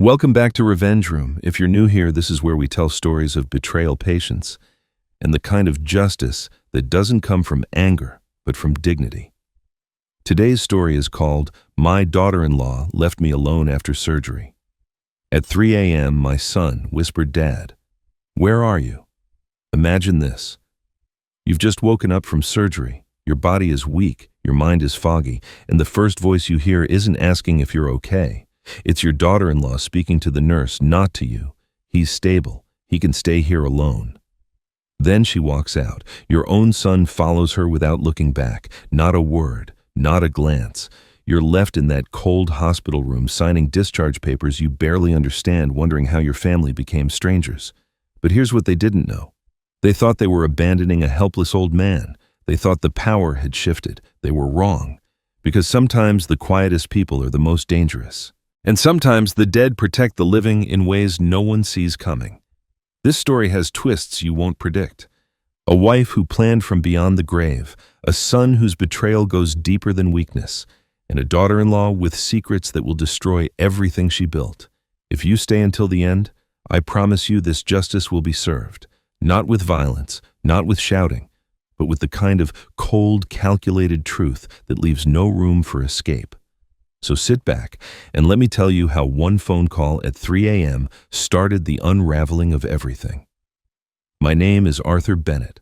Welcome back to Revenge Room. If you're new here, this is where we tell stories of betrayal, patience, and the kind of justice that doesn't come from anger, but from dignity. Today's story is called My Daughter-in-Law Left Me Alone After Surgery. At 3 a.m., my son whispered, "Dad, where are you?" Imagine this. You've just woken up from surgery. Your body is weak, your mind is foggy, and the first voice you hear isn't asking if you're okay. It's your daughter-in-law speaking to the nurse, not to you. He's stable. He can stay here alone. Then she walks out. Your own son follows her without looking back. Not a word, not a glance. You're left in that cold hospital room signing discharge papers you barely understand, wondering how your family became strangers. But here's what they didn't know. They thought they were abandoning a helpless old man. They thought the power had shifted. They were wrong. Because sometimes the quietest people are the most dangerous. And sometimes the dead protect the living in ways no one sees coming. This story has twists you won't predict. A wife who planned from beyond the grave, a son whose betrayal goes deeper than weakness, and a daughter-in-law with secrets that will destroy everything she built. If you stay until the end, I promise you this justice will be served. Not with violence, not with shouting, but with the kind of cold, calculated truth that leaves no room for escape. So sit back and let me tell you how one phone call at 3 a.m. started the unraveling of everything. My name is Arthur Bennett.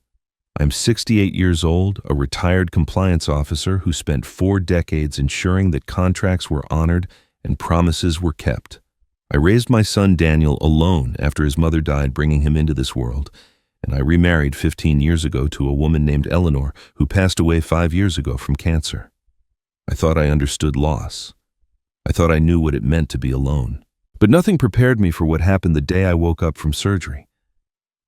I'm 68 years old, a retired compliance officer who spent 4 decades ensuring that contracts were honored and promises were kept. I raised my son Daniel alone after his mother died, bringing him into this world, and I remarried 15 years ago to a woman named Eleanor who passed away 5 years ago from cancer. I thought I understood loss. I thought I knew what it meant to be alone. But nothing prepared me for what happened the day I woke up from surgery.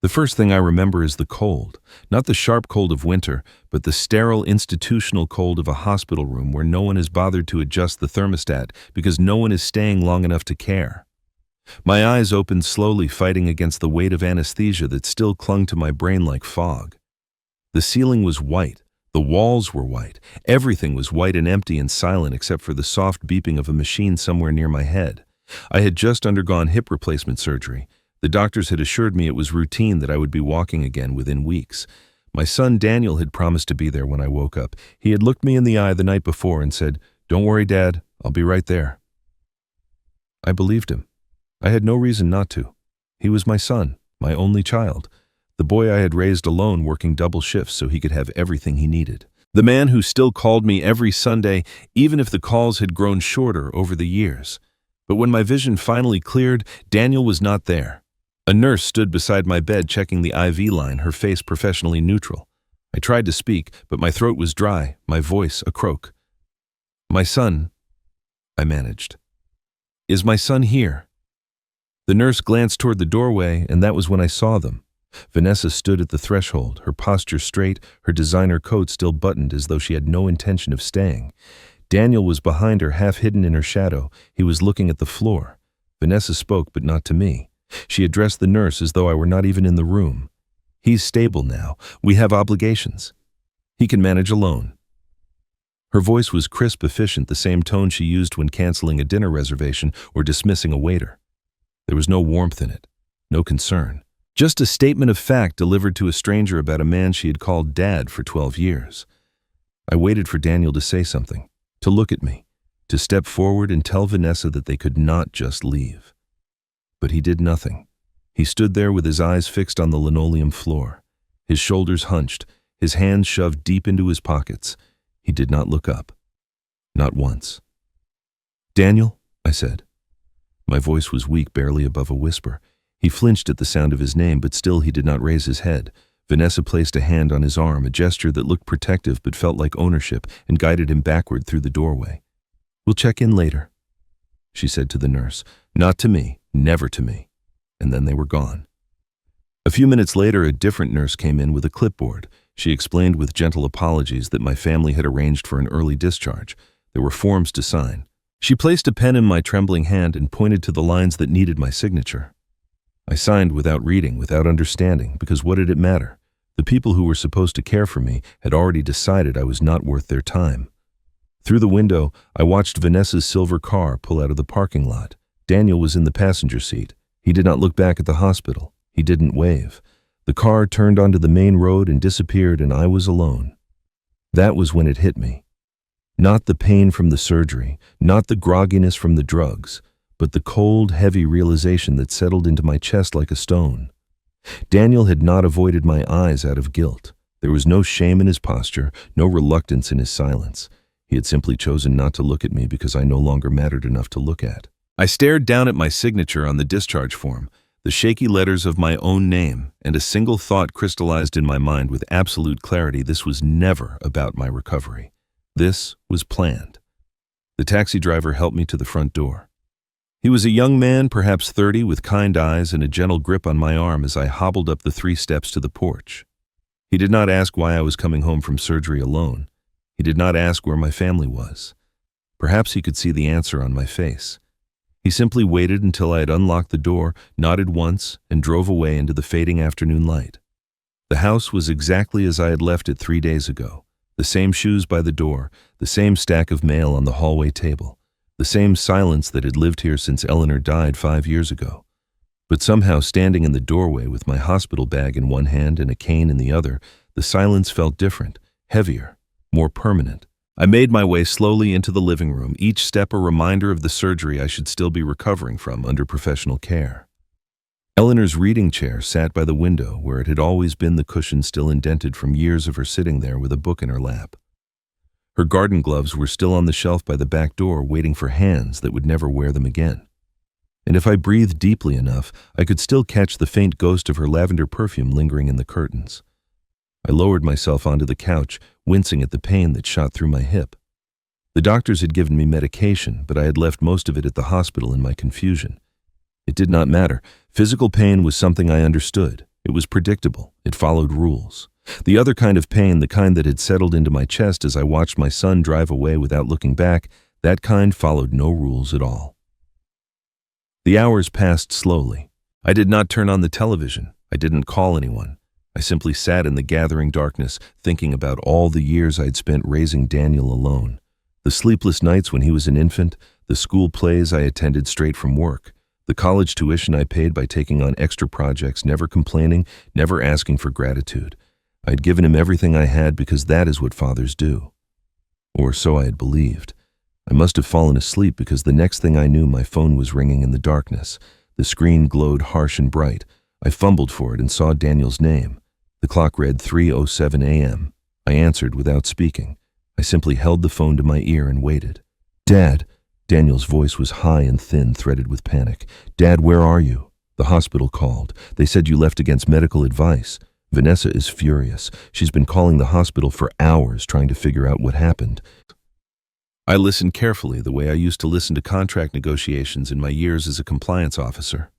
The first thing I remember is the cold. Not the sharp cold of winter, but the sterile institutional cold of a hospital room where no one has bothered to adjust the thermostat because no one is staying long enough to care. My eyes opened slowly, fighting against the weight of anesthesia that still clung to my brain like fog. The ceiling was white. The walls were white. Everything was white and empty and silent except for the soft beeping of a machine somewhere near my head. I had just undergone hip replacement surgery. The doctors had assured me it was routine, that I would be walking again within weeks. My son Daniel had promised to be there when I woke up. He had looked me in the eye the night before and said, "Don't worry, Dad, I'll be right there." I believed him. I had no reason not to. He was my son, my only child. The boy I had raised alone, working double shifts so he could have everything he needed. The man who still called me every Sunday, even if the calls had grown shorter over the years. But when my vision finally cleared, Daniel was not there. A nurse stood beside my bed checking the IV line, her face professionally neutral. I tried to speak, but my throat was dry, my voice a croak. "My son," I managed. "Is my son here?" The nurse glanced toward the doorway, and that was when I saw them. Vanessa stood at the threshold, her posture straight, her designer coat still buttoned as though she had no intention of staying. Daniel was behind her, half hidden in her shadow. He was looking at the floor. Vanessa spoke, but not to me. She addressed the nurse as though I were not even in the room. "He's stable now. We have obligations. He can manage alone." Her voice was crisp, efficient, the same tone she used when canceling a dinner reservation or dismissing a waiter. There was no warmth in it, no concern. Just a statement of fact delivered to a stranger about a man she had called Dad for 12 years. I waited for Daniel to say something, to look at me, to step forward and tell Vanessa that they could not just leave. But he did nothing. He stood there with his eyes fixed on the linoleum floor, his shoulders hunched, his hands shoved deep into his pockets. He did not look up. Not once. "Daniel," I said. My voice was weak, barely above a whisper. He flinched at the sound of his name, but still he did not raise his head. Vanessa placed a hand on his arm, a gesture that looked protective but felt like ownership, and guided him backward through the doorway. "We'll check in later," she said to the nurse. Not to me, never to me. And then they were gone. A few minutes later, a different nurse came in with a clipboard. She explained with gentle apologies that my family had arranged for an early discharge. There were forms to sign. She placed a pen in my trembling hand and pointed to the lines that needed my signature. I signed without reading, without understanding, because what did it matter? The people who were supposed to care for me had already decided I was not worth their time. Through the window, I watched Vanessa's silver car pull out of the parking lot. Daniel was in the passenger seat. He did not look back at the hospital. He didn't wave. The car turned onto the main road and disappeared, and I was alone. That was when it hit me. Not the pain from the surgery, not the grogginess from the drugs, but the cold, heavy realization that settled into my chest like a stone. Daniel had not avoided my eyes out of guilt. There was no shame in his posture, no reluctance in his silence. He had simply chosen not to look at me because I no longer mattered enough to look at. I stared down at my signature on the discharge form, the shaky letters of my own name, and a single thought crystallized in my mind with absolute clarity: this was never about my recovery. This was planned. The taxi driver helped me to the front door. He was a young man, perhaps 30, with kind eyes and a gentle grip on my arm as I hobbled up the 3 steps to the porch. He did not ask why I was coming home from surgery alone. He did not ask where my family was. Perhaps he could see the answer on my face. He simply waited until I had unlocked the door, nodded once, and drove away into the fading afternoon light. The house was exactly as I had left it 3 days ago. The same shoes by the door, the same stack of mail on the hallway table, the same silence that had lived here since Eleanor died 5 years ago. But somehow, standing in the doorway with my hospital bag in one hand and a cane in the other, the silence felt different, heavier, more permanent. I made my way slowly into the living room, each step a reminder of the surgery I should still be recovering from under professional care. Eleanor's reading chair sat by the window where it had always been, the cushion still indented from years of her sitting there with a book in her lap. Her garden gloves were still on the shelf by the back door, waiting for hands that would never wear them again. And if I breathed deeply enough, I could still catch the faint ghost of her lavender perfume lingering in the curtains. I lowered myself onto the couch, wincing at the pain that shot through my hip. The doctors had given me medication, but I had left most of it at the hospital in my confusion. It did not matter. Physical pain was something I understood. It was predictable. It followed rules. The other kind of pain, the kind that had settled into my chest as I watched my son drive away without looking back, that kind followed no rules at all. The hours passed slowly. I did not turn on the television. I didn't call anyone. I simply sat in the gathering darkness, thinking about all the years I'd spent raising Daniel alone. The sleepless nights when he was an infant, the school plays I attended straight from work, the college tuition I paid by taking on extra projects, never complaining, never asking for gratitude. I had given him everything I had because that is what fathers do. Or so I had believed. I must have fallen asleep because the next thing I knew, my phone was ringing in the darkness. The screen glowed harsh and bright. I fumbled for it and saw Daniel's name. The clock read 3:07 a.m. I answered without speaking. I simply held the phone to my ear and waited. "Dad," Daniel's voice was high and thin, threaded with panic. "Dad, where are you?" "The hospital called. They said you left against medical advice. Vanessa is furious. She's been calling the hospital for hours trying to figure out what happened." I listened carefully, the way I used to listen to contract negotiations in my years as a compliance officer.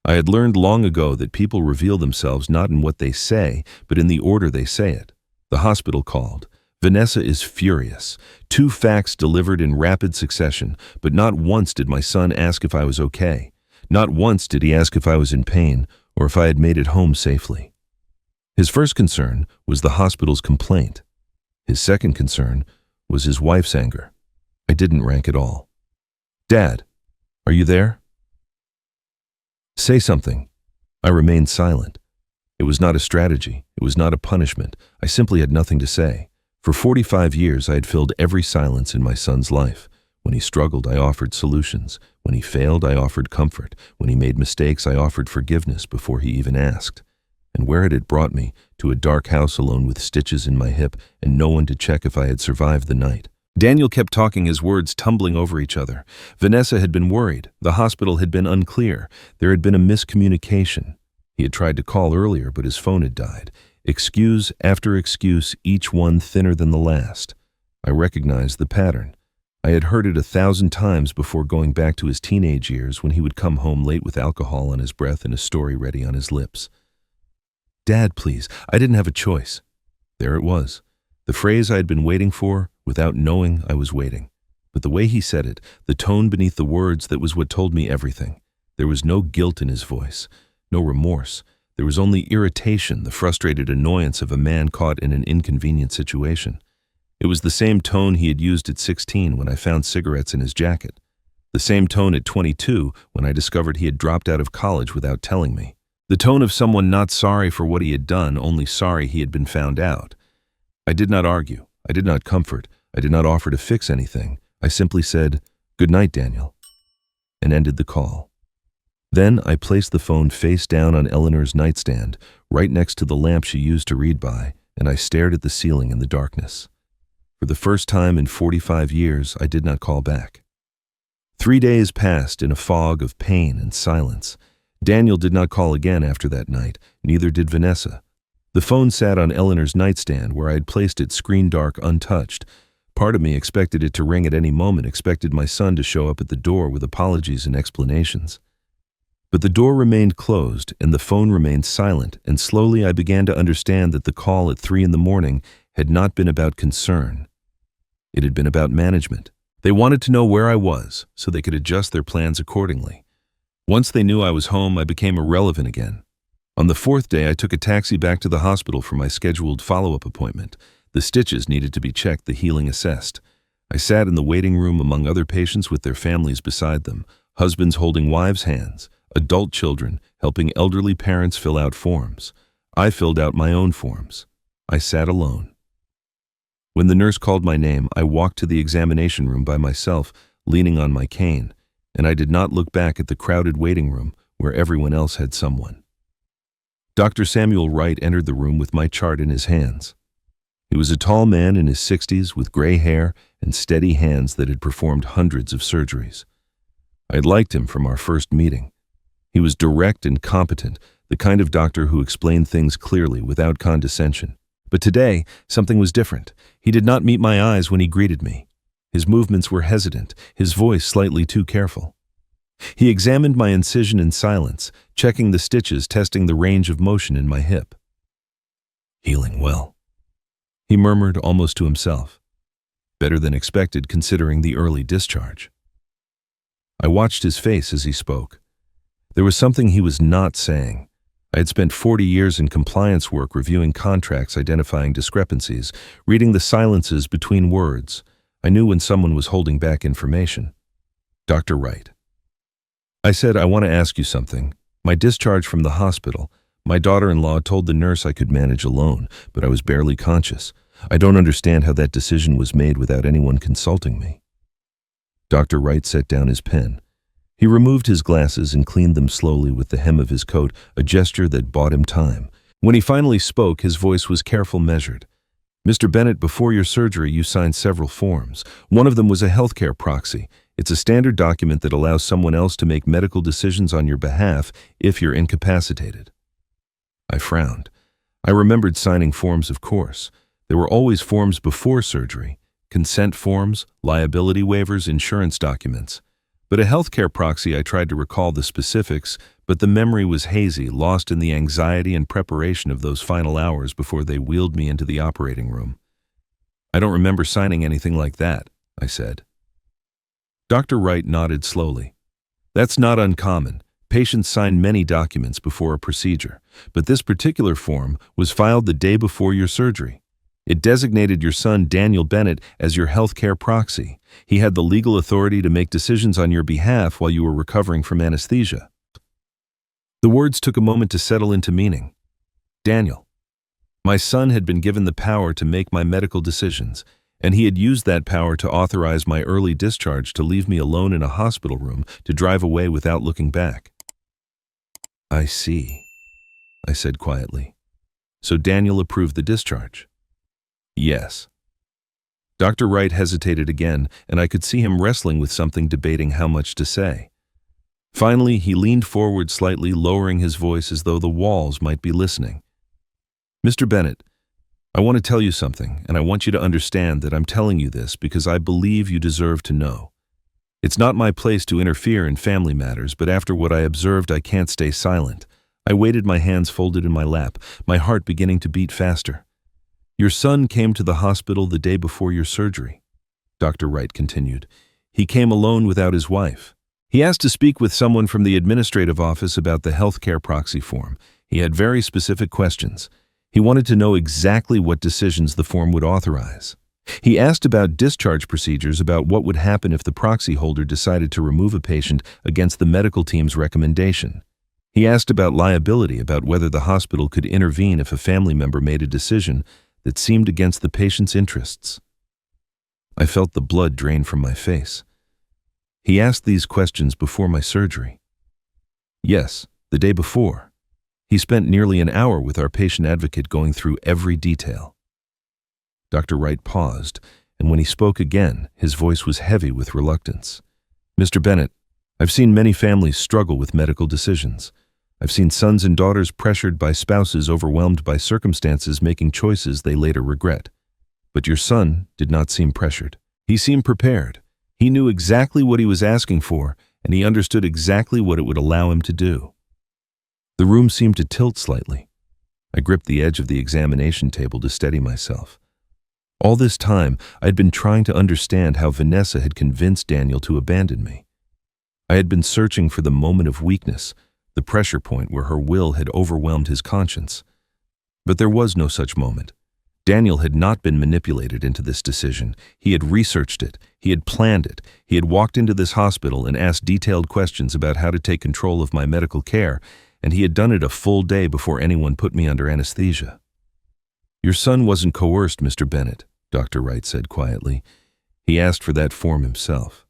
I had learned long ago that people reveal themselves not in what they say, but in the order they say it. The hospital called. Vanessa is furious. 2 facts delivered in rapid succession, but not once did my son ask if I was okay. Not once did he ask if I was in pain or if I had made it home safely. His first concern was the hospital's complaint. His second concern was his wife's anger. I didn't rank at all. "Dad, are you there? Say something." I remained silent. It was not a strategy. It was not a punishment. I simply had nothing to say. For 45 years, I had filled every silence in my son's life. When he struggled, I offered solutions. When he failed, I offered comfort. When he made mistakes, I offered forgiveness before he even asked. And where had it brought me? To a dark house alone with stitches in my hip and no one to check if I had survived the night. Daniel kept talking, his words tumbling over each other. Vanessa had been worried. The hospital had been unclear. There had been a miscommunication. He had tried to call earlier, but his phone had died. Excuse after excuse, each one thinner than the last. I recognized the pattern. I had heard it 1,000 times before going back to his teenage years when he would come home late with alcohol on his breath and a story ready on his lips. "Dad, please, I didn't have a choice." There it was. The phrase I had been waiting for, without knowing I was waiting. But the way he said it, the tone beneath the words, that was what told me everything. There was no guilt in his voice, no remorse. There was only irritation, the frustrated annoyance of a man caught in an inconvenient situation. It was the same tone he had used at 16 when I found cigarettes in his jacket. The same tone at 22 when I discovered he had dropped out of college without telling me. The tone of someone not sorry for what he had done, only sorry he had been found out. I did not argue. I did not comfort. I did not offer to fix anything. I simply said, "Good night, Daniel," and ended the call. Then I placed the phone face down on Eleanor's nightstand, right next to the lamp she used to read by, and I stared at the ceiling in the darkness. For the first time in 45 years, I did not call back. 3 days passed in a fog of pain and silence. Daniel did not call again after that night, neither did Vanessa. The phone sat on Eleanor's nightstand where I had placed it screen dark, untouched. Part of me expected it to ring at any moment, expected my son to show up at the door with apologies and explanations. But the door remained closed and the phone remained silent, and slowly I began to understand that the call at 3 in the morning had not been about concern. It had been about management. They wanted to know where I was so they could adjust their plans accordingly. Once they knew I was home, I became irrelevant again. On the 4th day, I took a taxi back to the hospital for my scheduled follow-up appointment. The stitches needed to be checked, the healing assessed. I sat in the waiting room among other patients with their families beside them, husbands holding wives' hands, adult children helping elderly parents fill out forms. I filled out my own forms. I sat alone. When the nurse called my name, I walked to the examination room by myself, leaning on my cane, and I did not look back at the crowded waiting room where everyone else had someone. Dr. Samuel Wright entered the room with my chart in his hands. He was a tall man in his 60s with gray hair and steady hands that had performed hundreds of surgeries. I had liked him from our first meeting. He was direct and competent, the kind of doctor who explained things clearly without condescension. But today, something was different. He did not meet my eyes when he greeted me. His movements were hesitant, his voice slightly too careful. He examined my incision in silence, checking the stitches, testing the range of motion in my hip. "Healing well," he murmured almost to himself. Better than expected considering the early discharge. I watched his face as he spoke. There was something he was not saying. I had spent 40 years in compliance work reviewing contracts, identifying discrepancies, reading the silences between words. I knew when someone was holding back information. "Dr. Wright," I said, "I want to ask you something. My discharge from the hospital, my daughter-in-law told the nurse I could manage alone, but I was barely conscious. I don't understand how that decision was made without anyone consulting me." Dr. Wright set down his pen. He removed his glasses and cleaned them slowly with the hem of his coat, a gesture that bought him time. When he finally spoke, his voice was careful, measured. "Mr. Bennett, before your surgery, you signed several forms. One of them was a healthcare proxy. It's a standard document that allows someone else to make medical decisions on your behalf if you're incapacitated." I frowned. I remembered signing forms, of course. There were always forms before surgery: consent forms, liability waivers, insurance documents. But a healthcare proxy, I tried to recall the specifics, but the memory was hazy, lost in the anxiety and preparation of those final hours before they wheeled me into the operating room. "I don't remember signing anything like that," I said. Dr. Wright nodded slowly. "That's not uncommon. Patients sign many documents before a procedure, but this particular form was filed the day before your surgery. It designated your son, Daniel Bennett, as your healthcare proxy. He had the legal authority to make decisions on your behalf while you were recovering from anesthesia." The words took a moment to settle into meaning. Daniel. My son had been given the power to make my medical decisions, and he had used that power to authorize my early discharge, to leave me alone in a hospital room, to drive away without looking back. "I see," I said quietly. "So Daniel approved the discharge?" "Yes." Dr. Wright hesitated again, and I could see him wrestling with something, debating how much to say. Finally, he leaned forward slightly, lowering his voice as though the walls might be listening. "Mr. Bennett, I want to tell you something, and I want you to understand that I'm telling you this because I believe you deserve to know. It's not my place to interfere in family matters, but after what I observed, I can't stay silent." I waited, my hands folded in my lap, my heart beginning to beat faster. "Your son came to the hospital the day before your surgery," Dr. Wright continued. "He came alone without his wife. He asked to speak with someone from the administrative office about the healthcare proxy form. He had very specific questions. He wanted to know exactly what decisions the form would authorize. He asked about discharge procedures, about what would happen if the proxy holder decided to remove a patient against the medical team's recommendation. He asked about liability, about whether the hospital could intervene if a family member made a decision that seemed against the patient's interests. I felt the blood drain from my face. He asked these questions before my surgery. Yes, the day before. He spent nearly an hour with our patient advocate going through every detail. Dr. Wright paused, and when he spoke again, his voice was heavy with reluctance. "Mr. Bennett, I've seen many families struggle with medical decisions. I've seen sons and daughters pressured by spouses, overwhelmed by circumstances, making choices they later regret. But your son did not seem pressured. He seemed prepared. He knew exactly what he was asking for, and he understood exactly what it would allow him to do." The room seemed to tilt slightly. I gripped the edge of the examination table to steady myself. All this time, I had been trying to understand how Vanessa had convinced Daniel to abandon me. I had been searching for the moment of weakness, the pressure point where her will had overwhelmed his conscience. But there was no such moment. Daniel had not been manipulated into this decision. He had researched it. He had planned it. He had walked into this hospital and asked detailed questions about how to take control of my medical care, and he had done it a full day before anyone put me under anesthesia. "Your son wasn't coerced, Mr. Bennett," Dr. Wright said quietly. "He asked for that form himself."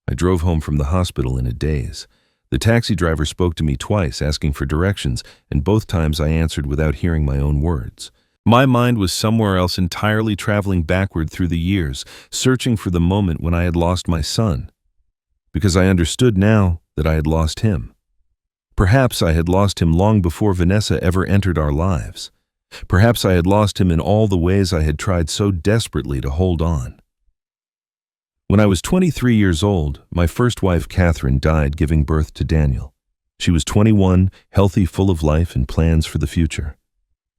I drove home from the hospital in a daze. The taxi driver spoke to me twice, asking for directions, and both times I answered without hearing my own words. My mind was somewhere else entirely, traveling backward through the years, searching for the moment when I had lost my son. Because I understood now that I had lost him. Perhaps I had lost him long before Vanessa ever entered our lives. Perhaps I had lost him in all the ways I had tried so desperately to hold on. When I was 23 years old, my first wife, Catherine, died giving birth to Daniel. She was 21, healthy, full of life and plans for the future.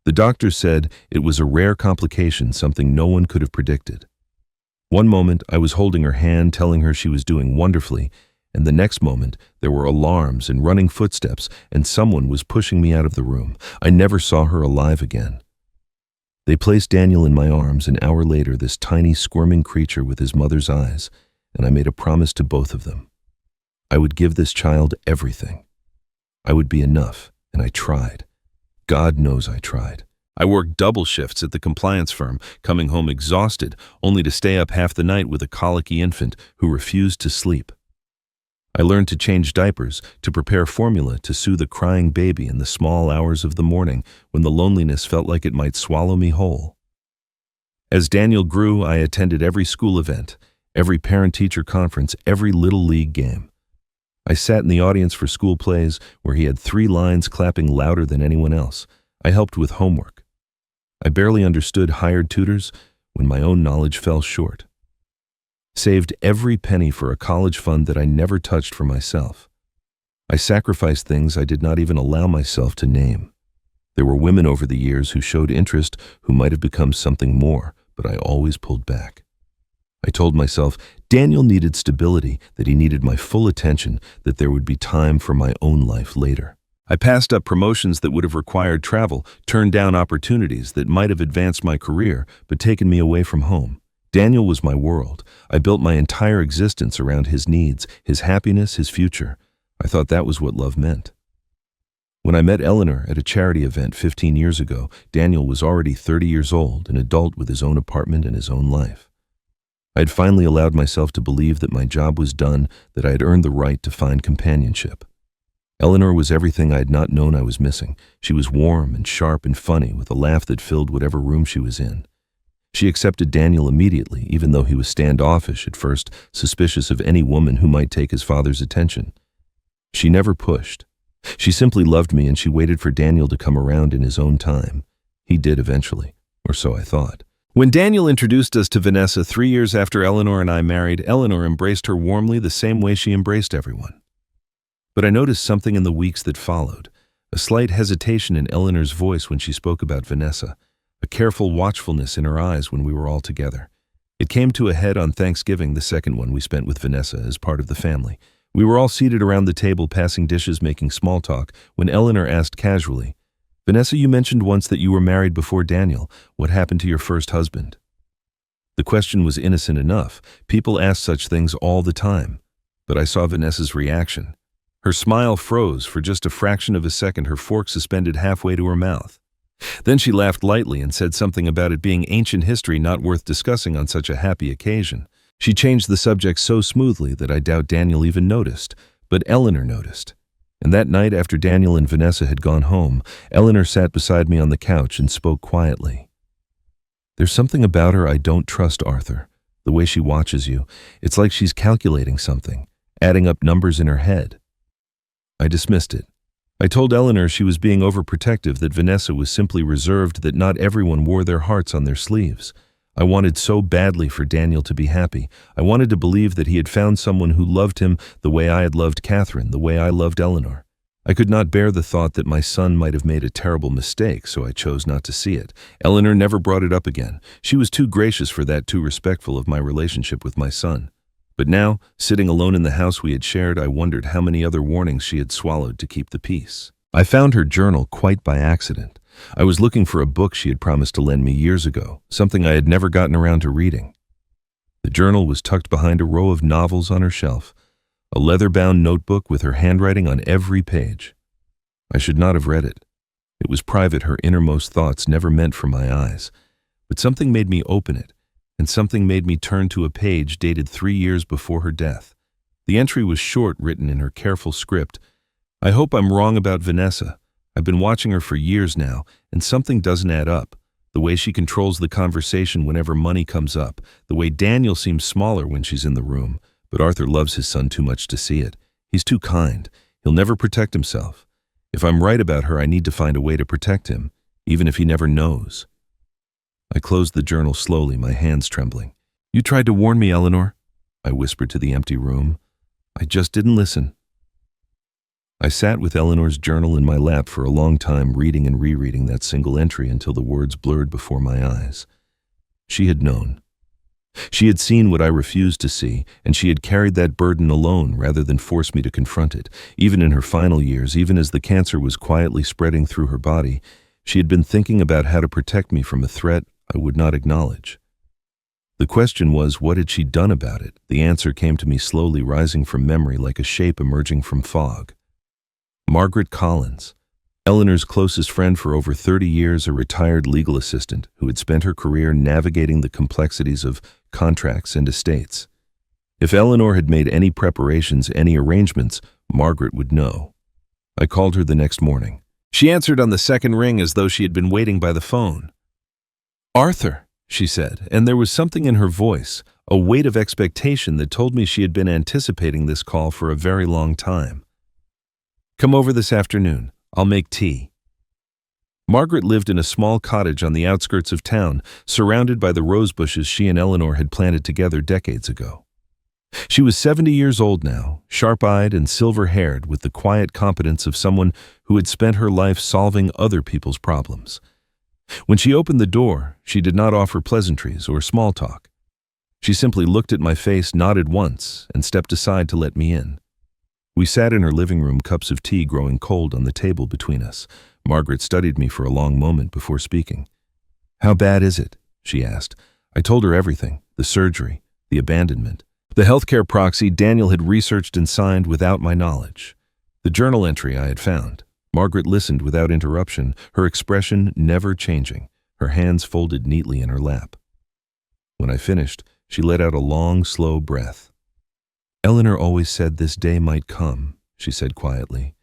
The doctor said it was a rare complication, something no one could have predicted. One moment, I was holding her hand, telling her she was doing wonderfully, and the next moment, there were alarms and running footsteps, and someone was pushing me out of the room. I never saw her alive again. They placed Daniel in my arms an hour later, this tiny, squirming creature with his mother's eyes, and I made a promise to both of them. I would give this child everything. I would be enough, and I tried. God knows I tried. I worked double shifts at the compliance firm, coming home exhausted, only to stay up half the night with a colicky infant who refused to sleep. I learned to change diapers, to prepare formula to soothe a crying baby in the small hours of the morning when the loneliness felt like it might swallow me whole. As Daniel grew, I attended every school event, every parent-teacher conference, every little league game. I sat in the audience for school plays where he had 3 lines clapping louder than anyone else. I helped with homework. I barely understood hired tutors when my own knowledge fell short. Saved every penny for a college fund that I never touched for myself. I sacrificed things I did not even allow myself to name. There were women over the years who showed interest, who might have become something more, but I always pulled back. I told myself Daniel needed stability, that he needed my full attention, that there would be time for my own life later. I passed up promotions that would have required travel, turned down opportunities that might have advanced my career, but taken me away from home. Daniel was my world. I built my entire existence around his needs, his happiness, his future. I thought that was what love meant. When I met Eleanor at a charity event 15 years ago, Daniel was already 30 years old, an adult with his own apartment and his own life. I had finally allowed myself to believe that my job was done, that I had earned the right to find companionship. Eleanor was everything I had not known I was missing. She was warm and sharp and funny, with a laugh that filled whatever room she was in. She accepted Daniel immediately, even though he was standoffish at first, suspicious of any woman who might take his father's attention. She never pushed. She simply loved me, and she waited for Daniel to come around in his own time. He did eventually, or so I thought. When Daniel introduced us to Vanessa 3 years after Eleanor and I married, Eleanor embraced her warmly the same way she embraced everyone. But I noticed something in the weeks that followed, a slight hesitation in Eleanor's voice when she spoke about Vanessa, a careful watchfulness in her eyes when we were all together. It came to a head on Thanksgiving, the second one we spent with Vanessa as part of the family. We were all seated around the table, passing dishes, making small talk, when Eleanor asked casually, "Vanessa, you mentioned once that you were married before Daniel. What happened to your first husband?" The question was innocent enough. People ask such things all the time. But I saw Vanessa's reaction. Her smile froze for just a fraction of a second, her fork suspended halfway to her mouth. Then she laughed lightly and said something about it being ancient history not worth discussing on such a happy occasion. She changed the subject so smoothly that I doubt Daniel even noticed, but Eleanor noticed. And that night, after Daniel and Vanessa had gone home, Eleanor sat beside me on the couch and spoke quietly. "There's something about her I don't trust, Arthur. The way she watches you, it's like she's calculating something, adding up numbers in her head." I dismissed it. I told Eleanor she was being overprotective, that Vanessa was simply reserved, that not everyone wore their hearts on their sleeves. I wanted so badly for Daniel to be happy. I wanted to believe that he had found someone who loved him the way I had loved Catherine, the way I loved Eleanor. I could not bear the thought that my son might have made a terrible mistake, so I chose not to see it. Eleanor never brought it up again. She was too gracious for that, too respectful of my relationship with my son. But now, sitting alone in the house we had shared, I wondered how many other warnings she had swallowed to keep the peace. I found her journal quite by accident. I was looking for a book she had promised to lend me years ago, something I had never gotten around to reading. The journal was tucked behind a row of novels on her shelf, a leather-bound notebook with her handwriting on every page. I should not have read it. It was private, her innermost thoughts never meant for my eyes. But something made me open it, and something made me turn to a page dated 3 years before her death. The entry was short, written in her careful script. "I hope I'm wrong about Vanessa. I've been watching her for years now, and something doesn't add up. The way she controls the conversation whenever money comes up, the way Daniel seems smaller when she's in the room, but Arthur loves his son too much to see it. He's too kind. He'll never protect himself. If I'm right about her, I need to find a way to protect him, even if he never knows." I closed the journal slowly, my hands trembling. "You tried to warn me, Eleanor," I whispered to the empty room. "I just didn't listen." I sat with Eleanor's journal in my lap for a long time, reading and rereading that single entry until the words blurred before my eyes. She had known. She had seen what I refused to see, and she had carried that burden alone rather than force me to confront it. Even in her final years, even as the cancer was quietly spreading through her body, she had been thinking about how to protect me from a threat I would not acknowledge. The question was, what had she done about it? The answer came to me slowly, rising from memory like a shape emerging from fog. Margaret Collins, Eleanor's closest friend for over 30 years, a retired legal assistant who had spent her career navigating the complexities of contracts and estates. If Eleanor had made any preparations, any arrangements, Margaret would know. I called her the next morning. She answered on the second ring as though she had been waiting by the phone. "Arthur," she said, and there was something in her voice, a weight of expectation that told me she had been anticipating this call for a very long time. "Come over this afternoon. I'll make tea." Margaret lived in a small cottage on the outskirts of town, surrounded by the rose bushes she and Eleanor had planted together decades ago. She was 70 years old now, sharp-eyed and silver-haired, with the quiet competence of someone who had spent her life solving other people's problems. When she opened the door, she did not offer pleasantries or small talk. She simply looked at my face, nodded once, and stepped aside to let me in. We sat in her living room, cups of tea growing cold on the table between us. Margaret studied me for a long moment before speaking. "How bad is it?" she asked. I told her everything, the surgery, the abandonment, the healthcare proxy Daniel had researched and signed without my knowledge, the journal entry I had found. Margaret listened without interruption, her expression never changing, her hands folded neatly in her lap. When I finished, she let out a long, slow breath. "Eleanor always said this day might come," she said quietly.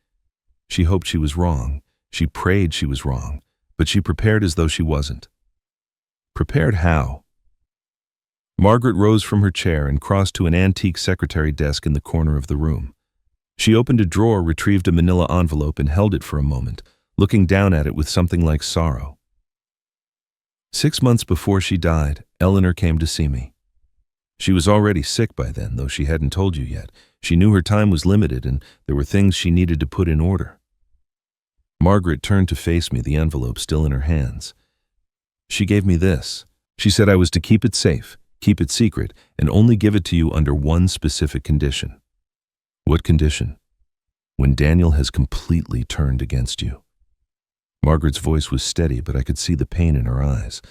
She hoped she was wrong. She prayed she was wrong, but she prepared as though she wasn't. Prepared how? Margaret rose from her chair and crossed to an antique secretary desk in the corner of the room. She opened a drawer, retrieved a manila envelope, and held it for a moment, looking down at it with something like sorrow. 6 months before she died, Eleanor came to see me. She was already sick by then, though she hadn't told you yet. She knew her time was limited and there were things she needed to put in order. Margaret turned to face me, the envelope still in her hands. She gave me this. She said I was to keep it safe, keep it secret, and only give it to you under one specific condition. What condition? When Daniel has completely turned against you. Margaret's voice was steady, but I could see the pain in her eyes.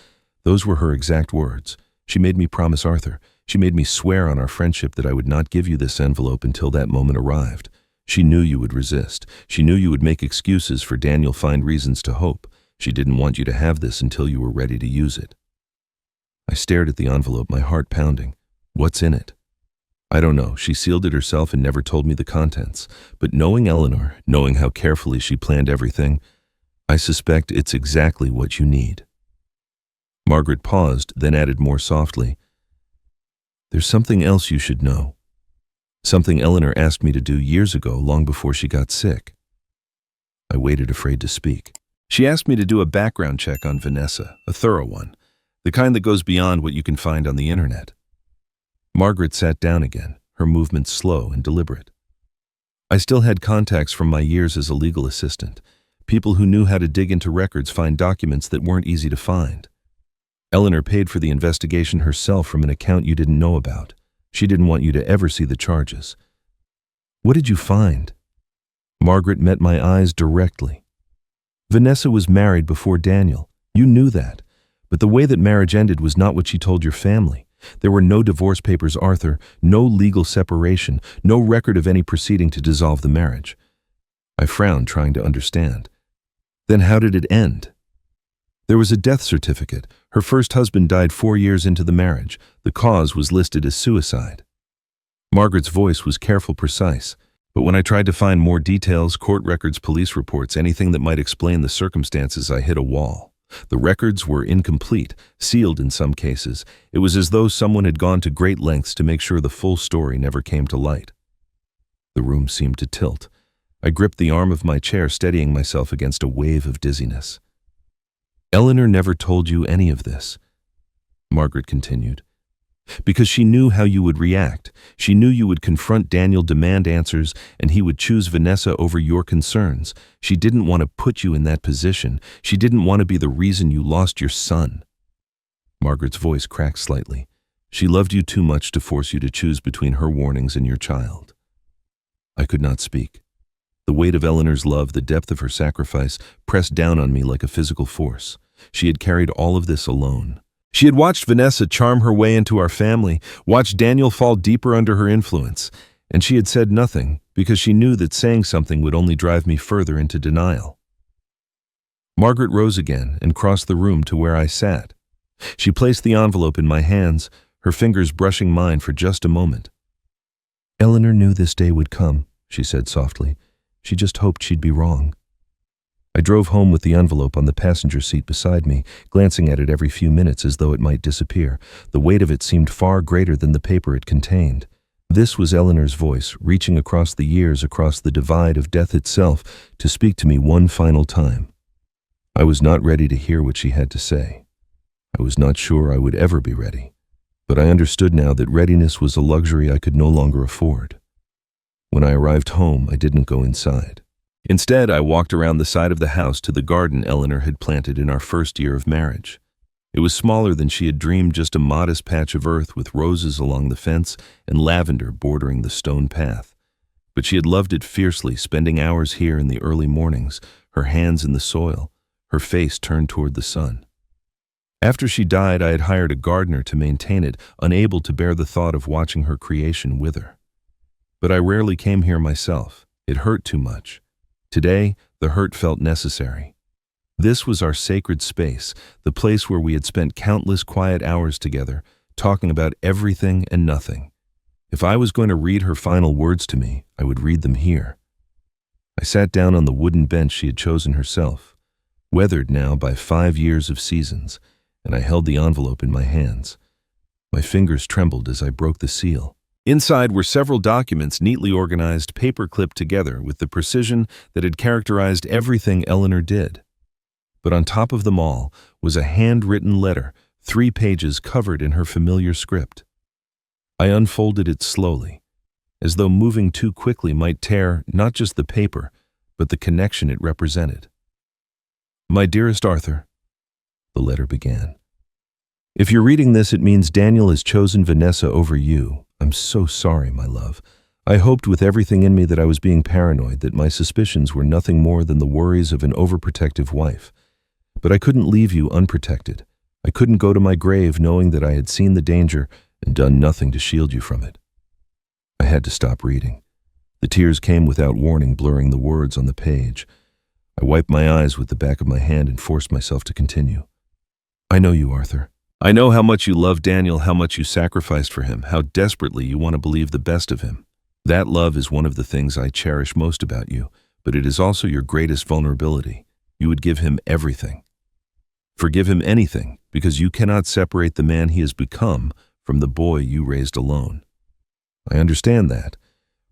Those were her exact words. She made me promise Arthur. She made me swear on our friendship that I would not give you this envelope until that moment arrived. She knew you would resist. She knew you would make excuses for Daniel, find reasons to hope. She didn't want you to have this until you were ready to use it. I stared at the envelope, my heart pounding. What's in it? I don't know. She sealed it herself and never told me the contents. But knowing Eleanor, knowing how carefully she planned everything, I suspect it's exactly what you need. Margaret paused, then added more softly, "There's something else you should know. Something Eleanor asked me to do years ago, long before she got sick." I waited, afraid to speak. "She asked me to do a background check on Vanessa, a thorough one, the kind that goes beyond what you can find on the internet." Margaret sat down again, her movements slow and deliberate. "I still had contacts from my years as a legal assistant, people who knew how to dig into records, find documents that weren't easy to find. Eleanor paid for the investigation herself from an account you didn't know about. She didn't want you to ever see the charges." "What did you find?" Margaret met my eyes directly. "Vanessa was married before Daniel. You knew that. But the way that marriage ended was not what she told your family. There were no divorce papers, Arthur, no legal separation, no record of any proceeding to dissolve the marriage." I frowned, trying to understand. "Then how did it end?" "There was a death certificate. Her first husband died 4 years into the marriage. The cause was listed as suicide." Margaret's voice was careful, precise. But when I tried to find more details, court records, police reports, anything that might explain the circumstances, I hit a wall. The records were incomplete, sealed in some cases. It was as though someone had gone to great lengths to make sure the full story never came to light. The room seemed to tilt. I gripped the arm of my chair, steadying myself against a wave of dizziness. "Eleanor never told you any of this," Margaret continued, "because she knew how you would react. She knew you would confront Daniel, demand answers, and he would choose Vanessa over your concerns. She didn't want to put you in that position. She didn't want to be the reason you lost your son." Margaret's voice cracked slightly. "She loved you too much to force you to choose between her warnings and your child." I could not speak. The weight of Eleanor's love, the depth of her sacrifice, pressed down on me like a physical force. She had carried all of this alone. She had watched Vanessa charm her way into our family, watched Daniel fall deeper under her influence, and she had said nothing because she knew that saying something would only drive me further into denial. Margaret rose again and crossed the room to where I sat. She placed the envelope in my hands, her fingers brushing mine for just a moment. "Eleanor knew this day would come," she said softly. "She just hoped she'd be wrong." I drove home with the envelope on the passenger seat beside me, glancing at it every few minutes as though it might disappear. The weight of it seemed far greater than the paper it contained. This was Eleanor's voice, reaching across the years, across the divide of death itself, to speak to me one final time. I was not ready to hear what she had to say. I was not sure I would ever be ready. But I understood now that readiness was a luxury I could no longer afford. When I arrived home, I didn't go inside. Instead, I walked around the side of the house to the garden Eleanor had planted in our first year of marriage. It was smaller than she had dreamed, just a modest patch of earth with roses along the fence and lavender bordering the stone path. But she had loved it fiercely, spending hours here in the early mornings, her hands in the soil, her face turned toward the sun. After she died, I had hired a gardener to maintain it, unable to bear the thought of watching her creation wither. But I rarely came here myself. It hurt too much. Today, the hurt felt necessary. This was our sacred space, the place where we had spent countless quiet hours together, talking about everything and nothing. If I was going to read her final words to me, I would read them here. I sat down on the wooden bench she had chosen herself, weathered now by 5 years of seasons, and I held the envelope in my hands. My fingers trembled as I broke the seal. Inside were several documents neatly organized, paper-clipped together with the precision that had characterized everything Eleanor did. But on top of them all was a handwritten letter, 3 pages covered in her familiar script. I unfolded it slowly, as though moving too quickly might tear not just the paper, but the connection it represented. "My dearest Arthur," the letter began. "If you're reading this, it means Daniel has chosen Vanessa over you. I'm so sorry, my love. I hoped with everything in me that I was being paranoid, that my suspicions were nothing more than the worries of an overprotective wife. But I couldn't leave you unprotected. I couldn't go to my grave knowing that I had seen the danger and done nothing to shield you from it. I had to stop reading. The tears came without warning, blurring the words on the page. I wiped my eyes with the back of my hand and forced myself to continue. I know you, Arthur. I know how much you love Daniel, how much you sacrificed for him, how desperately you want to believe the best of him. That love is one of the things I cherish most about you, but it is also your greatest vulnerability. You would give him everything. Forgive him anything, because you cannot separate the man he has become from the boy you raised alone. I understand that,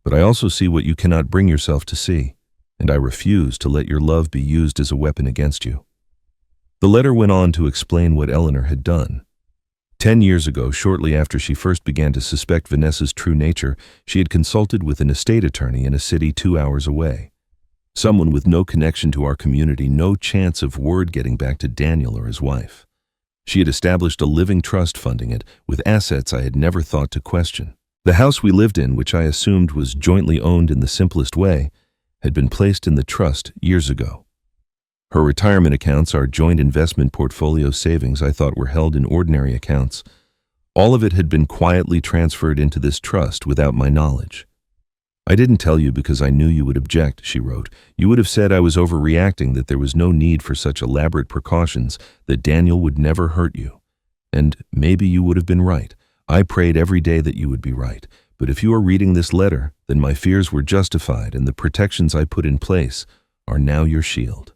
but I also see what you cannot bring yourself to see, and I refuse to let your love be used as a weapon against you. The letter went on to explain what Eleanor had done. 10 years ago, shortly after she first began to suspect Vanessa's true nature, she had consulted with an estate attorney in a city 2 hours away. Someone with no connection to our community, no chance of word getting back to Daniel or his wife. She had established a living trust funding it, with assets I had never thought to question. The house we lived in, which I assumed was jointly owned in the simplest way, had been placed in the trust years ago. Her retirement accounts, our joint investment portfolio savings I thought were held in ordinary accounts. All of it had been quietly transferred into this trust without my knowledge. I didn't tell you because I knew you would object, she wrote. You would have said I was overreacting, that there was no need for such elaborate precautions, that Daniel would never hurt you. And maybe you would have been right. I prayed every day that you would be right. But if you are reading this letter, then my fears were justified, and the protections I put in place are now your shield.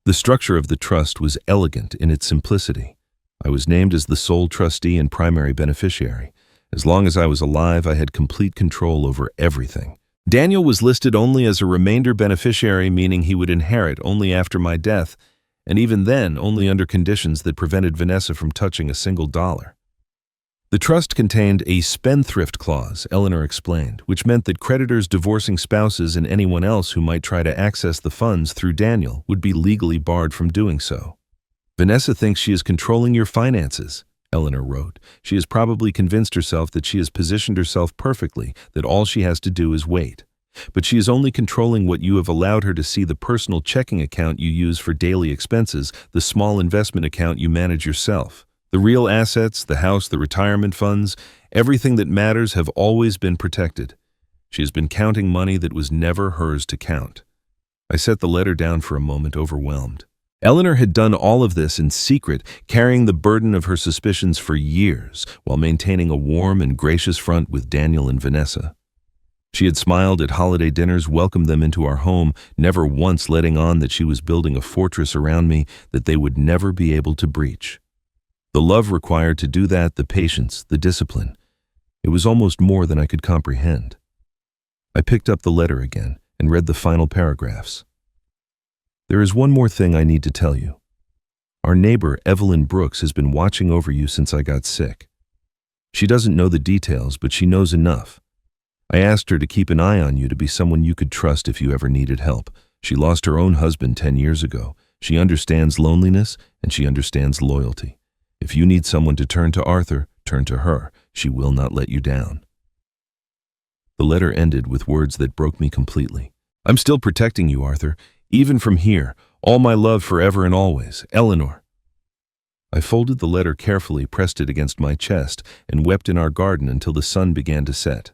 The structure of the trust was elegant in its simplicity. I was named as the sole trustee and primary beneficiary. As long as I was alive, I had complete control over everything. Daniel was listed only as a remainder beneficiary, meaning he would inherit only after my death, and even then only under conditions that prevented Vanessa from touching a single dollar. The trust contained a spendthrift clause, Eleanor explained, which meant that creditors divorcing spouses and anyone else who might try to access the funds through Daniel would be legally barred from doing so. Vanessa thinks she is controlling your finances, Eleanor wrote. She has probably convinced herself that she has positioned herself perfectly, that all she has to do is wait. But she is only controlling what you have allowed her to see: the personal checking account you use for daily expenses, the small investment account you manage yourself. The real assets, the house, the retirement funds, everything that matters have always been protected. She has been counting money that was never hers to count. I set the letter down for a moment, overwhelmed. Eleanor had done all of this in secret, carrying the burden of her suspicions for years, while maintaining a warm and gracious front with Daniel and Vanessa. She had smiled at holiday dinners, welcomed them into our home, never once letting on that she was building a fortress around me that they would never be able to breach. The love required to do that, the patience, the discipline. It was almost more than I could comprehend. I picked up the letter again and read the final paragraphs. There is one more thing I need to tell you. Our neighbor, Evelyn Brooks, has been watching over you since I got sick. She doesn't know the details, but she knows enough. I asked her to keep an eye on you, to be someone you could trust if you ever needed help. She lost her own husband 10 years ago. She understands loneliness, and she understands loyalty. If you need someone to turn to, Arthur, turn to her. She will not let you down. The letter ended with words that broke me completely. I'm still protecting you, Arthur, even from here. All my love forever and always, Eleanor. I folded the letter carefully, pressed it against my chest, and wept in our garden until the sun began to set.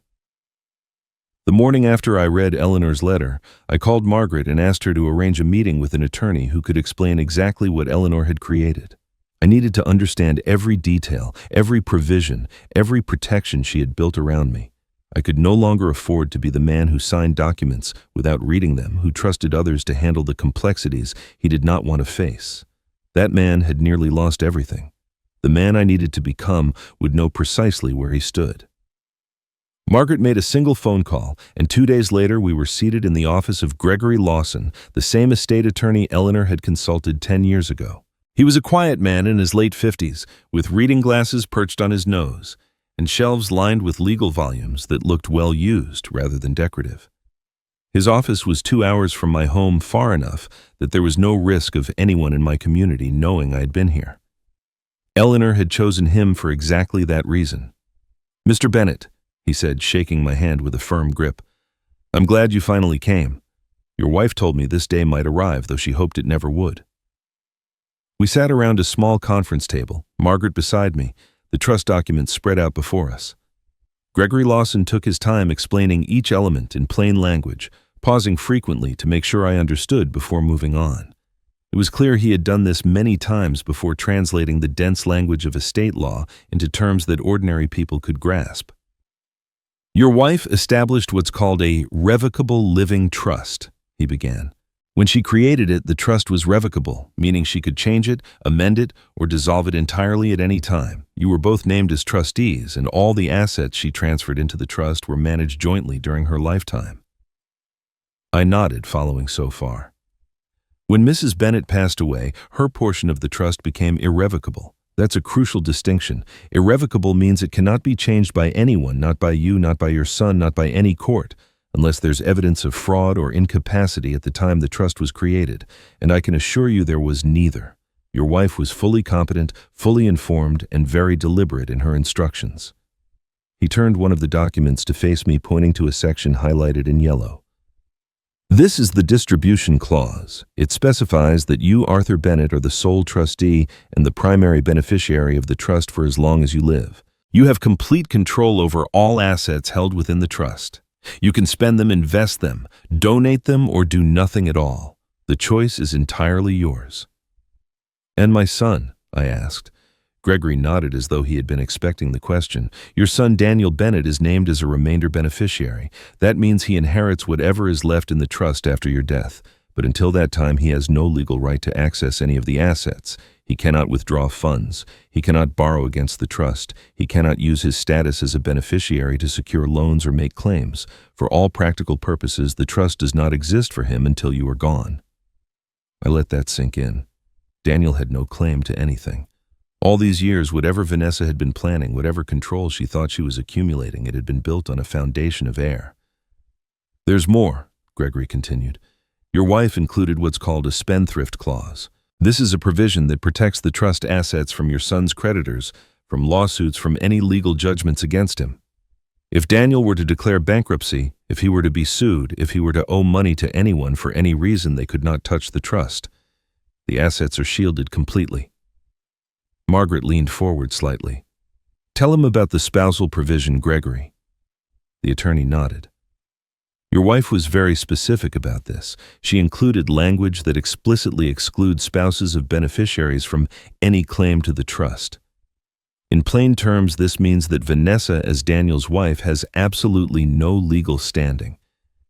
The morning after I read Eleanor's letter, I called Margaret and asked her to arrange a meeting with an attorney who could explain exactly what Eleanor had created. I needed to understand every detail, every provision, every protection she had built around me. I could no longer afford to be the man who signed documents without reading them, who trusted others to handle the complexities he did not want to face. That man had nearly lost everything. The man I needed to become would know precisely where he stood. Margaret made a single phone call, and 2 days later we were seated in the office of Gregory Lawson, the same estate attorney Eleanor had consulted 10 years ago. He was a quiet man in his late 50s, with reading glasses perched on his nose, and shelves lined with legal volumes that looked well used rather than decorative. His office was 2 hours from my home, far enough that there was no risk of anyone in my community knowing I had been here. Eleanor had chosen him for exactly that reason. "Mr. Bennett," he said, shaking my hand with a firm grip, "I'm glad you finally came. Your wife told me this day might arrive, though she hoped it never would." We sat around a small conference table, Margaret beside me, the trust documents spread out before us. Gregory Lawson took his time explaining each element in plain language, pausing frequently to make sure I understood before moving on. It was clear he had done this many times before translating the dense language of estate law into terms that ordinary people could grasp. "Your wife established what's called a revocable living trust," he began. "When she created it, the trust was revocable, meaning she could change it, amend it, or dissolve it entirely at any time. You were both named as trustees, and all the assets she transferred into the trust were managed jointly during her lifetime." I nodded, following so far. "When Mrs. Bennett passed away, her portion of the trust became irrevocable. That's a crucial distinction. Irrevocable means it cannot be changed by anyone, not by you, not by your son, not by any court, unless there's evidence of fraud or incapacity at the time the trust was created, and I can assure you there was neither. Your wife was fully competent, fully informed, and very deliberate in her instructions." He turned one of the documents to face me, pointing to a section highlighted in yellow. "This is the distribution clause. It specifies that you, Arthur Bennett, are the sole trustee and the primary beneficiary of the trust for as long as you live. You have complete control over all assets held within the trust. You can spend them, invest them, donate them, or do nothing at all. The choice is entirely yours." "And my son?" I asked. Gregory nodded as though he had been expecting the question. "Your son Daniel Bennett is named as a remainder beneficiary. That means he inherits whatever is left in the trust after your death, but until that time he has no legal right to access any of the assets. He cannot withdraw funds. He cannot borrow against the trust. He cannot use his status as a beneficiary to secure loans or make claims. For all practical purposes, the trust does not exist for him until you are gone." I let that sink in. Daniel had no claim to anything. All these years, whatever Vanessa had been planning, whatever control she thought she was accumulating, it had been built on a foundation of air. "There's more," Gregory continued. "Your wife included what's called a spendthrift clause. This is a provision that protects the trust assets from your son's creditors, from lawsuits, from any legal judgments against him. If Daniel were to declare bankruptcy, if he were to be sued, if he were to owe money to anyone for any reason, they could not touch the trust. The assets are shielded completely." Margaret leaned forward slightly. "Tell him about the spousal provision, Gregory." The attorney nodded. "Your wife was very specific about this. She included language that explicitly excludes spouses of beneficiaries from any claim to the trust. In plain terms, this means that Vanessa, as Daniel's wife, has absolutely no legal standing.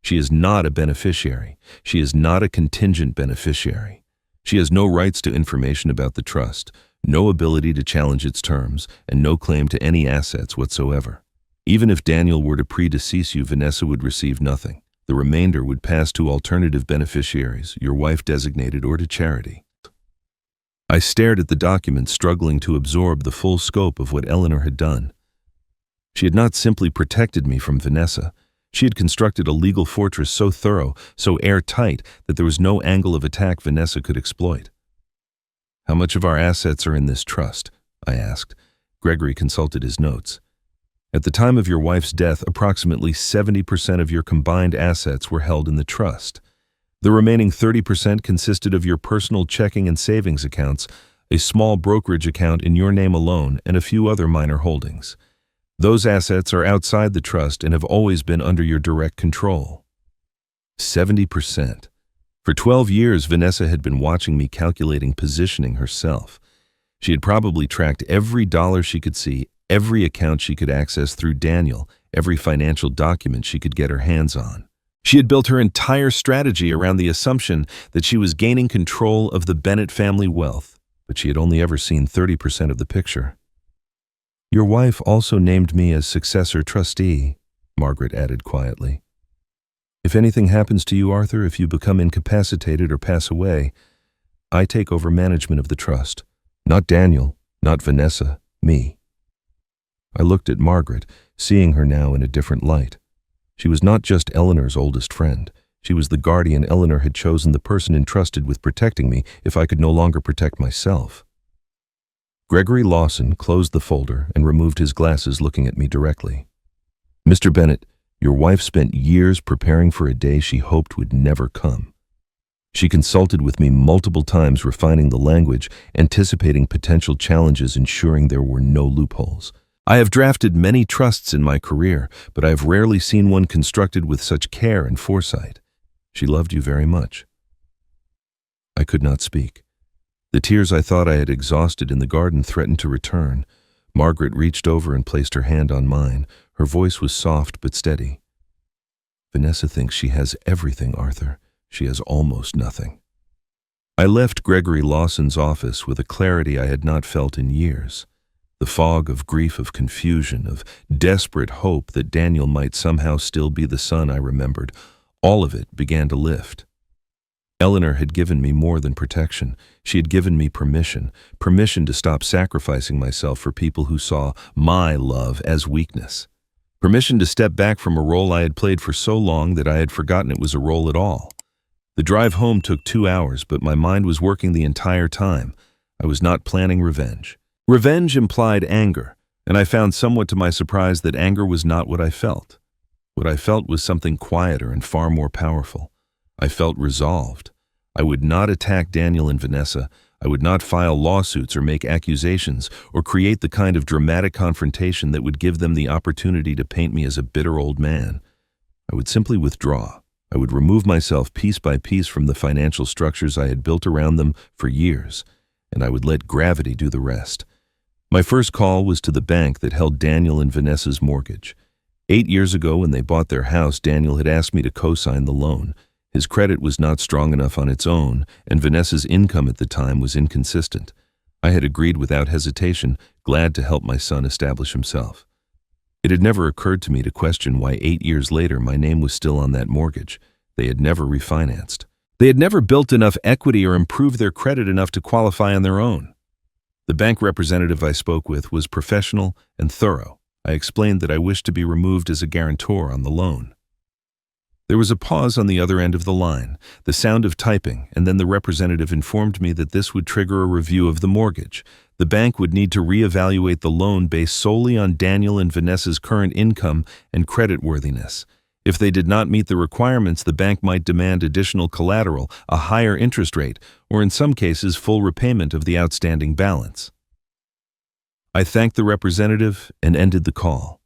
She is not a beneficiary. She is not a contingent beneficiary. She has no rights to information about the trust, no ability to challenge its terms, and no claim to any assets whatsoever. Even if Daniel were to predecease you, Vanessa would receive nothing. The remainder would pass to alternative beneficiaries, your wife designated, or to charity." I stared at the document, struggling to absorb the full scope of what Eleanor had done. She had not simply protected me from Vanessa. She had constructed a legal fortress so thorough, so airtight, that there was no angle of attack Vanessa could exploit. "How much of our assets are in this trust?" I asked. Gregory consulted his notes. "At the time of your wife's death, approximately 70% of your combined assets were held in the trust. The remaining 30% consisted of your personal checking and savings accounts, a small brokerage account in your name alone, and a few other minor holdings. Those assets are outside the trust and have always been under your direct control." 70%. For 12 years, Vanessa had been watching me, calculating, positioning herself. She had probably tracked every dollar she could see, every account she could access through Daniel, every financial document she could get her hands on. She had built her entire strategy around the assumption that she was gaining control of the Bennett family wealth, but she had only ever seen 30% of the picture. "Your wife also named me as successor trustee," Margaret added quietly. "If anything happens to you, Arthur, if you become incapacitated or pass away, I take over management of the trust. Not Daniel, not Vanessa, me." I looked at Margaret, seeing her now in a different light. She was not just Eleanor's oldest friend. She was the guardian Eleanor had chosen, the person entrusted with protecting me if I could no longer protect myself. Gregory Lawson closed the folder and removed his glasses, looking at me directly. "Mr. Bennett, your wife spent years preparing for a day she hoped would never come. She consulted with me multiple times, refining the language, anticipating potential challenges, ensuring there were no loopholes. I have drafted many trusts in my career, but I have rarely seen one constructed with such care and foresight. She loved you very much. I could not speak. The tears I thought I had exhausted in the garden threatened to return. Margaret reached over and placed her hand on mine. Her voice was soft but steady. Vanessa thinks she has everything, Arthur. She has almost nothing. I left Gregory Lawson's office with a clarity I had not felt in years. The fog of grief, of confusion, of desperate hope that Daniel might somehow still be the son I remembered, all of it began to lift. Eleanor had given me more than protection. She had given me permission to stop sacrificing myself for people who saw my love as weakness. Permission to step back from a role I had played for so long that I had forgotten it was a role at all. The drive home took 2 hours, but my mind was working the entire time. I was not planning revenge. Revenge implied anger, and I found somewhat to my surprise that anger was not what I felt. What I felt was something quieter and far more powerful. I felt resolved. I would not attack Daniel and Vanessa. I would not file lawsuits or make accusations or create the kind of dramatic confrontation that would give them the opportunity to paint me as a bitter old man. I would simply withdraw. I would remove myself piece by piece from the financial structures I had built around them for years, and I would let gravity do the rest. My first call was to the bank that held Daniel and Vanessa's mortgage. 8 years ago, when they bought their house, Daniel had asked me to co-sign the loan. His credit was not strong enough on its own, and Vanessa's income at the time was inconsistent. I had agreed without hesitation, glad to help my son establish himself. It had never occurred to me to question why 8 years later my name was still on that mortgage. They had never refinanced. They had never built enough equity or improved their credit enough to qualify on their own. The bank representative I spoke with was professional and thorough. I explained that I wished to be removed as a guarantor on the loan. There was a pause on the other end of the line, the sound of typing, and then the representative informed me that this would trigger a review of the mortgage. The bank would need to reevaluate the loan based solely on Daniel and Vanessa's current income and creditworthiness. If they did not meet the requirements, the bank might demand additional collateral, a higher interest rate, or in some cases full repayment of the outstanding balance. I thanked the representative and ended the call.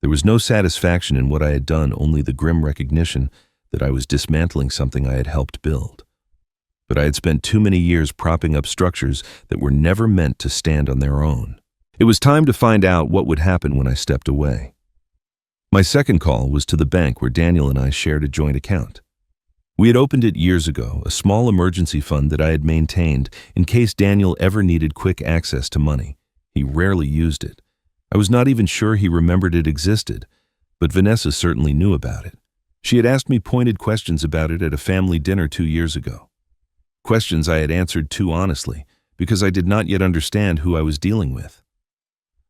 There was no satisfaction in what I had done, only the grim recognition that I was dismantling something I had helped build. But I had spent too many years propping up structures that were never meant to stand on their own. It was time to find out what would happen when I stepped away. My second call was to the bank where Daniel and I shared a joint account. We had opened it years ago, a small emergency fund that I had maintained in case Daniel ever needed quick access to money. He rarely used it. I was not even sure he remembered it existed, but Vanessa certainly knew about it. She had asked me pointed questions about it at a family dinner 2 years ago. Questions I had answered too honestly, because I did not yet understand who I was dealing with.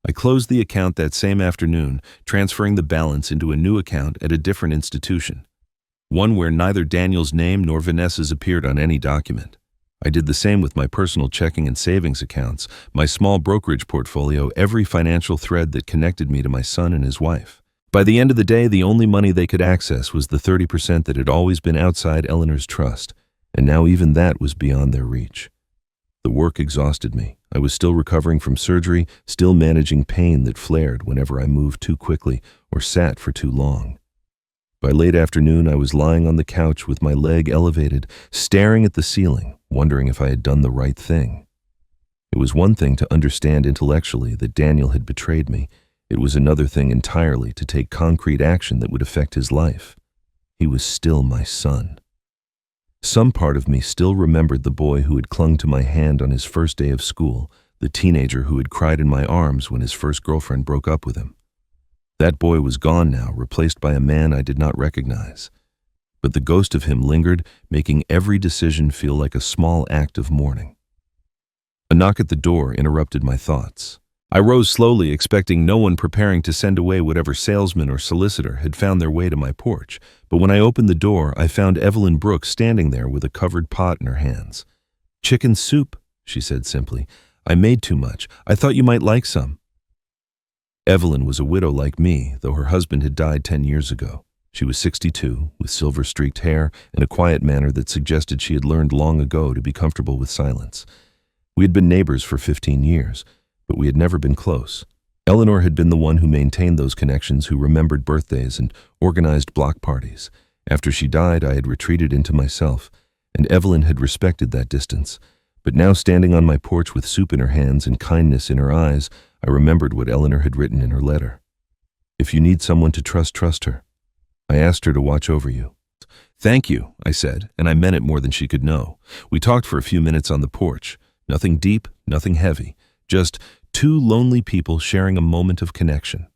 I closed the account that same afternoon, transferring the balance into a new account at a different institution, one where neither Daniel's name nor Vanessa's appeared on any document. I did the same with my personal checking and savings accounts, my small brokerage portfolio, every financial thread that connected me to my son and his wife. By the end of the day, the only money they could access was the 30% that had always been outside Eleanor's trust, and now even that was beyond their reach. The work exhausted me. I was still recovering from surgery, still managing pain that flared whenever I moved too quickly or sat for too long. By late afternoon, I was lying on the couch with my leg elevated, staring at the ceiling, wondering if I had done the right thing. It was one thing to understand intellectually that Daniel had betrayed me. It was another thing entirely to take concrete action that would affect his life. He was still my son. Some part of me still remembered the boy who had clung to my hand on his first day of school, the teenager who had cried in my arms when his first girlfriend broke up with him. That boy was gone now, replaced by a man I did not recognize. But the ghost of him lingered, making every decision feel like a small act of mourning. A knock at the door interrupted my thoughts. I rose slowly, expecting no one, preparing to send away whatever salesman or solicitor had found their way to my porch. But when I opened the door, I found Evelyn Brooks standing there with a covered pot in her hands. "Chicken soup," she said simply. "I made too much. I thought you might like some." Evelyn was a widow like me, though her husband had died 10 years ago. She was 62, with silver-streaked hair and a quiet manner that suggested she had learned long ago to be comfortable with silence. We had been neighbors for 15 years, but we had never been close. Eleanor had been the one who maintained those connections, who remembered birthdays and organized block parties. After she died, I had retreated into myself, and Evelyn had respected that distance. But now, standing on my porch with soup in her hands and kindness in her eyes, I remembered what Eleanor had written in her letter. "If you need someone to trust her. I asked her to watch over you." "Thank you," I said, and I meant it more than she could know. We talked for a few minutes on the porch. Nothing deep, nothing heavy, just two lonely people sharing a moment of connection.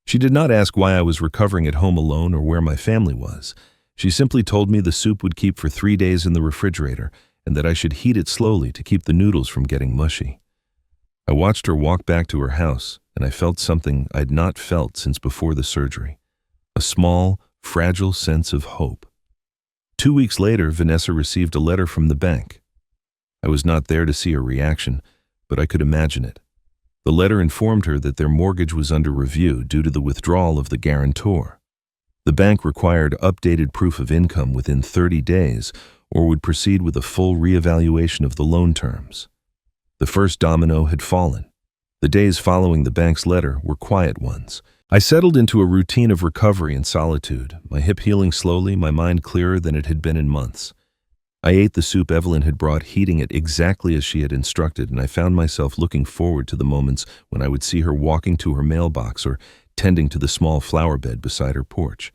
She did not ask why I was recovering at home alone or where my family was. She simply told me the soup would keep for 3 days in the refrigerator and that I should heat it slowly to keep the noodles from getting mushy. I watched her walk back to her house, and I felt something I'd not felt since before the surgery. A small, fragile sense of hope. 2 weeks later, Vanessa received a letter from the bank. I was not there to see her reaction, but I could imagine it. The letter informed her that their mortgage was under review due to the withdrawal of the guarantor. The bank required updated proof of income within 30 days or would proceed with a full reevaluation of the loan terms. The first domino had fallen. The days following the bank's letter were quiet ones. I settled into a routine of recovery and solitude, my hip healing slowly, my mind clearer than it had been in months. I ate the soup Evelyn had brought, heating it exactly as she had instructed, and I found myself looking forward to the moments when I would see her walking to her mailbox or tending to the small flower bed beside her porch.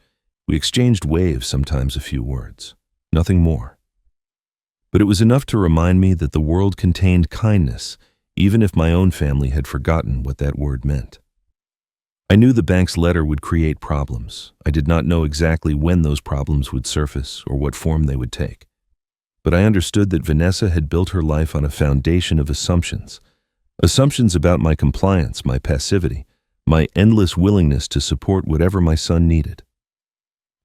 We exchanged waves, sometimes a few words. Nothing more. But it was enough to remind me that the world contained kindness, even if my own family had forgotten what that word meant. I knew the bank's letter would create problems. I did not know exactly when those problems would surface or what form they would take. But I understood that Vanessa had built her life on a foundation of assumptions. Assumptions about my compliance, my passivity, my endless willingness to support whatever my son needed.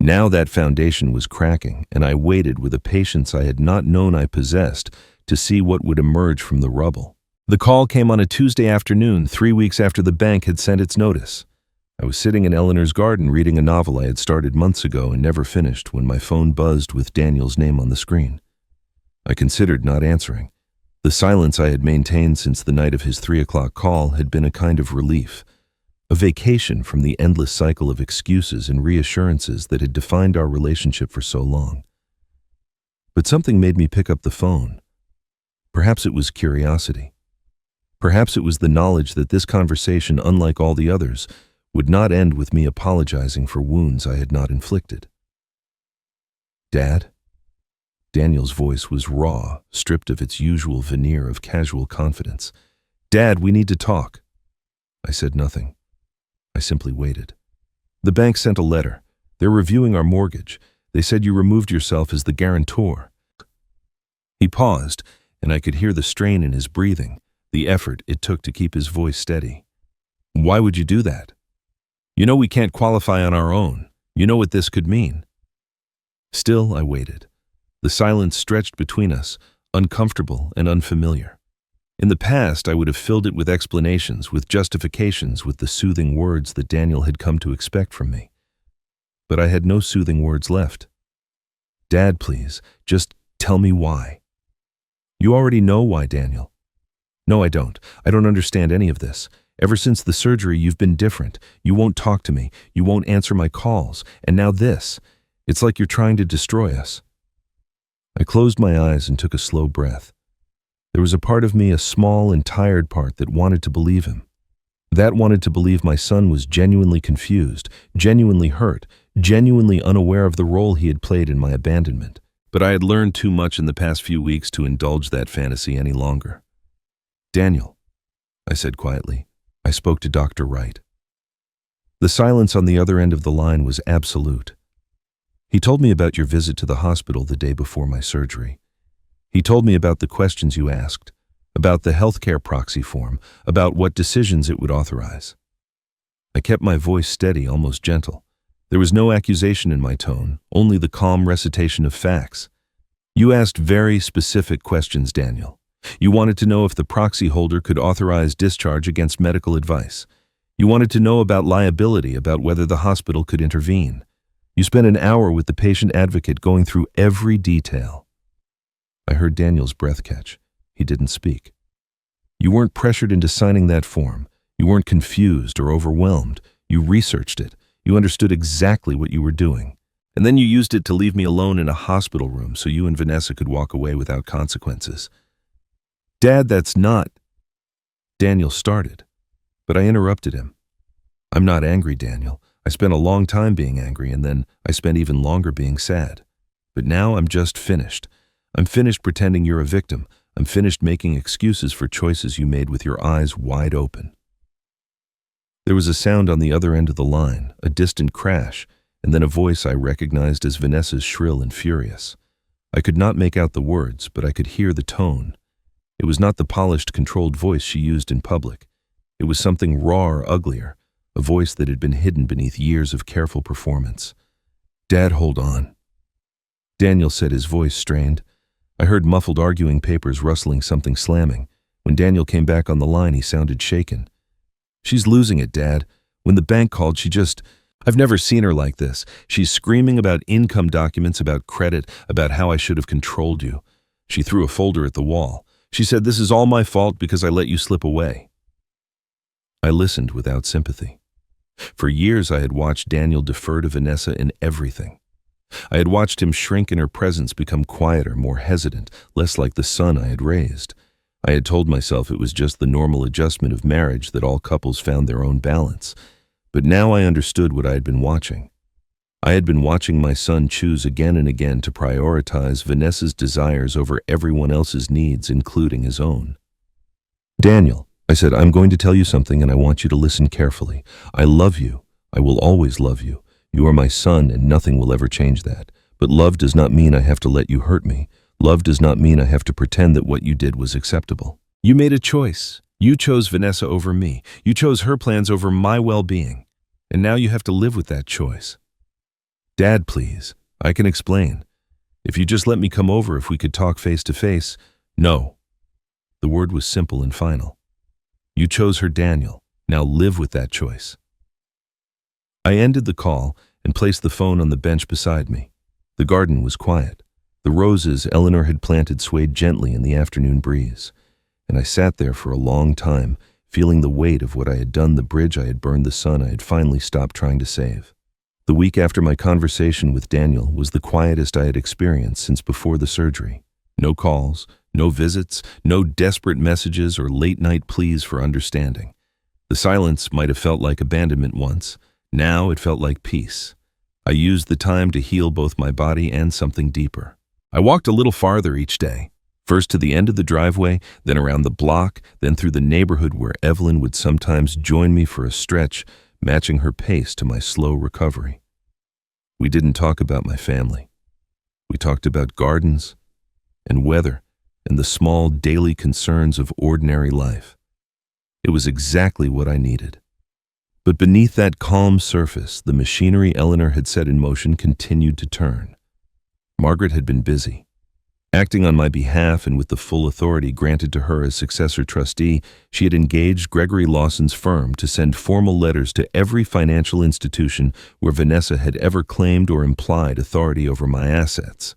Now that foundation was cracking, and I waited with a patience I had not known I possessed to see what would emerge from the rubble. The call came on a Tuesday afternoon, 3 weeks after the bank had sent its notice. I was sitting in Eleanor's garden reading a novel I had started months ago and never finished when my phone buzzed with Daniel's name on the screen. I considered not answering. The silence I had maintained since the night of his 3 o'clock call had been a kind of relief, a vacation from the endless cycle of excuses and reassurances that had defined our relationship for so long. But something made me pick up the phone. Perhaps it was curiosity. Perhaps it was the knowledge that this conversation, unlike all the others, would not end with me apologizing for wounds I had not inflicted. "Dad?" Daniel's voice was raw, stripped of its usual veneer of casual confidence. "Dad, we need to talk." I said nothing. I simply waited. "The bank sent a letter. They're reviewing our mortgage. They said you removed yourself as the guarantor." He paused, and I could hear the strain in his breathing, the effort it took to keep his voice steady. "Why would you do that? You know we can't qualify on our own. You know what this could mean." Still, I waited. The silence stretched between us, uncomfortable and unfamiliar. In the past, I would have filled it with explanations, with justifications, with the soothing words that Daniel had come to expect from me. But I had no soothing words left. "Dad, please, just tell me why." "You already know why, Daniel." "No, I don't. I don't understand any of this. Ever since the surgery, you've been different. You won't talk to me. You won't answer my calls. And now this. It's like you're trying to destroy us." I closed my eyes and took a slow breath. There was a part of me, a small and tired part, that wanted to believe him. That wanted to believe my son was genuinely confused, genuinely hurt, genuinely unaware of the role he had played in my abandonment. But I had learned too much in the past few weeks to indulge that fantasy any longer. "Daniel," I said quietly. I spoke to Dr. Wright. The silence on the other end of the line was absolute. "He told me about your visit to the hospital the day before my surgery. He told me about the questions you asked, about the healthcare proxy form, about what decisions it would authorize." I kept my voice steady, almost gentle. There was no accusation in my tone, only the calm recitation of facts. "You asked very specific questions, Daniel. You wanted to know if the proxy holder could authorize discharge against medical advice. You wanted to know about liability, about whether the hospital could intervene. You spent an hour with the patient advocate going through every detail. I heard Daniel's breath catch. He didn't speak. You weren't pressured into signing that form. You weren't confused or overwhelmed. You researched it. You understood exactly what you were doing. And then you used it to leave me alone in a hospital room so you and Vanessa could walk away without consequences. Dad, that's not... Daniel started, but I interrupted him. I'm not angry, Daniel. I spent a long time being angry, and then I spent even longer being sad. But now I'm just finished. I'm finished pretending you're a victim. I'm finished making excuses for choices you made with your eyes wide open. There was a sound on the other end of the line, a distant crash, and then a voice I recognized as Vanessa's, shrill and furious. I could not make out the words, but I could hear the tone. It was not the polished, controlled voice she used in public. It was something raw or uglier, a voice that had been hidden beneath years of careful performance. Dad, hold on. Daniel said, his voice strained. I heard muffled arguing papers rustling, something slamming. When Daniel came back on the line, he sounded shaken. She's losing it, Dad. When the bank called, I've never seen her like this. She's screaming about income documents, about credit, about how I should have controlled you. She threw a folder at the wall. She said, this is all my fault because I let you slip away. I listened without sympathy. For years I had watched Daniel defer to Vanessa in everything. I had watched him shrink in her presence, become quieter, more hesitant, less like the son I had raised. I had told myself it was just the normal adjustment of marriage, that all couples found their own balance. But now I understood what I had been watching. I had been watching my son choose again and again to prioritize Vanessa's desires over everyone else's needs, including his own. Daniel, I said, I'm going to tell you something and I want you to listen carefully. I love you. I will always love you. You are my son and nothing will ever change that. But love does not mean I have to let you hurt me. Love does not mean I have to pretend that what you did was acceptable. You made a choice. You chose Vanessa over me. You chose her plans over my well-being. And now you have to live with that choice. Dad, please. I can explain. If you just let me come over, if we could talk face to face. No. The word was simple and final. You chose her, Daniel. Now live with that choice. I ended the call and placed the phone on the bench beside me. The garden was quiet. The roses Eleanor had planted swayed gently in the afternoon breeze. And I sat there for a long time, feeling the weight of what I had done, the bridge I had burned, the son I had finally stopped trying to save. The week after my conversation with Daniel was the quietest I had experienced since before the surgery. No calls, no visits, no desperate messages or late-night pleas for understanding. The silence might have felt like abandonment once. Now it felt like peace. I used the time to heal both my body and something deeper. I walked a little farther each day, first to the end of the driveway, then around the block, then through the neighborhood where Evelyn would sometimes join me for a stretch, matching her pace to my slow recovery. We didn't talk about my family. We talked about gardens and weather and the small daily concerns of ordinary life. It was exactly what I needed. But beneath that calm surface, the machinery Eleanor had set in motion continued to turn. Margaret had been busy. Acting on my behalf and with the full authority granted to her as successor trustee, she had engaged Gregory Lawson's firm to send formal letters to every financial institution where Vanessa had ever claimed or implied authority over my assets.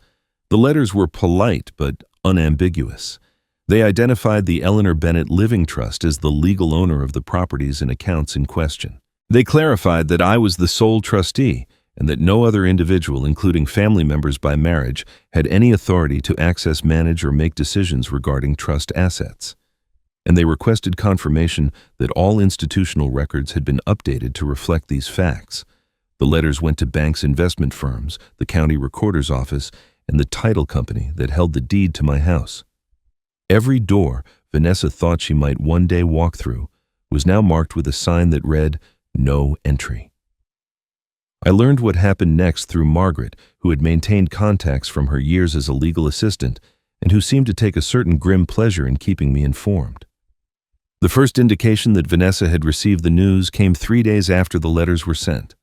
The letters were polite but unambiguous. They identified the Eleanor Bennett Living Trust as the legal owner of the properties and accounts in question. They clarified that I was the sole trustee and that no other individual, including family members by marriage, had any authority to access, manage, or make decisions regarding trust assets. And they requested confirmation that all institutional records had been updated to reflect these facts. The letters went to banks, investment firms, the county recorder's office, and the title company that held the deed to my house. Every door Vanessa thought she might one day walk through was now marked with a sign that read, "No entry." I learned what happened next through Margaret, who had maintained contacts from her years as a legal assistant and who seemed to take a certain grim pleasure in keeping me informed. The first indication that Vanessa had received the news came 3 days after the letters were sent.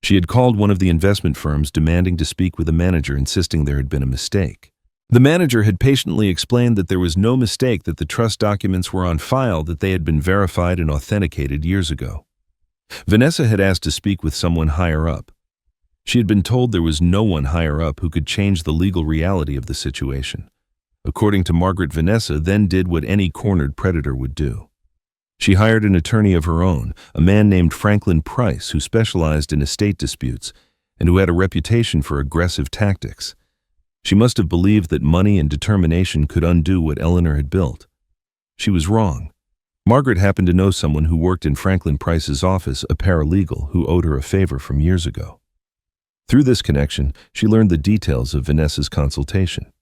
She had called one of the investment firms demanding to speak with a manager, insisting there had been a mistake. The manager had patiently explained that there was no mistake, that the trust documents were on file, that they had been verified and authenticated years ago. Vanessa had asked to speak with someone higher up. She had been told there was no one higher up who could change the legal reality of the situation. According to Margaret, Vanessa then did what any cornered predator would do. She hired an attorney of her own, a man named Franklin Price, who specialized in estate disputes and who had a reputation for aggressive tactics. She must have believed that money and determination could undo what Eleanor had built. She was wrong. Margaret happened to know someone who worked in Franklin Price's office, a paralegal who owed her a favor from years ago. Through this connection, she learned the details of Vanessa's consultation.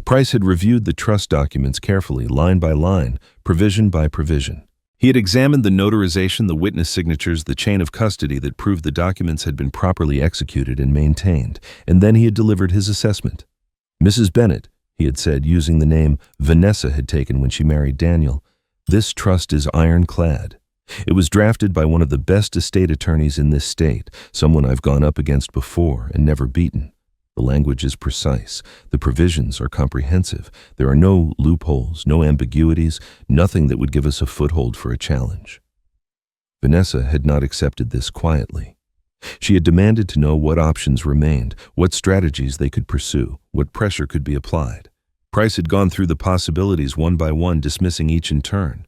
Price had reviewed the trust documents carefully, line by line, provision by provision. He had examined the notarization, the witness signatures, the chain of custody that proved the documents had been properly executed and maintained, and then he had delivered his assessment. "Mrs. Bennet," he had said, using the name Vanessa had taken when she married Daniel, "this trust is ironclad. It was drafted by one of the best estate attorneys in this state, someone I've gone up against before and never beaten. The language is precise. The provisions are comprehensive. There are no loopholes, no ambiguities, nothing that would give us a foothold for a challenge." Vanessa had not accepted this quietly. She had demanded to know what options remained, what strategies they could pursue, what pressure could be applied. Price had gone through the possibilities one by one, dismissing each in turn.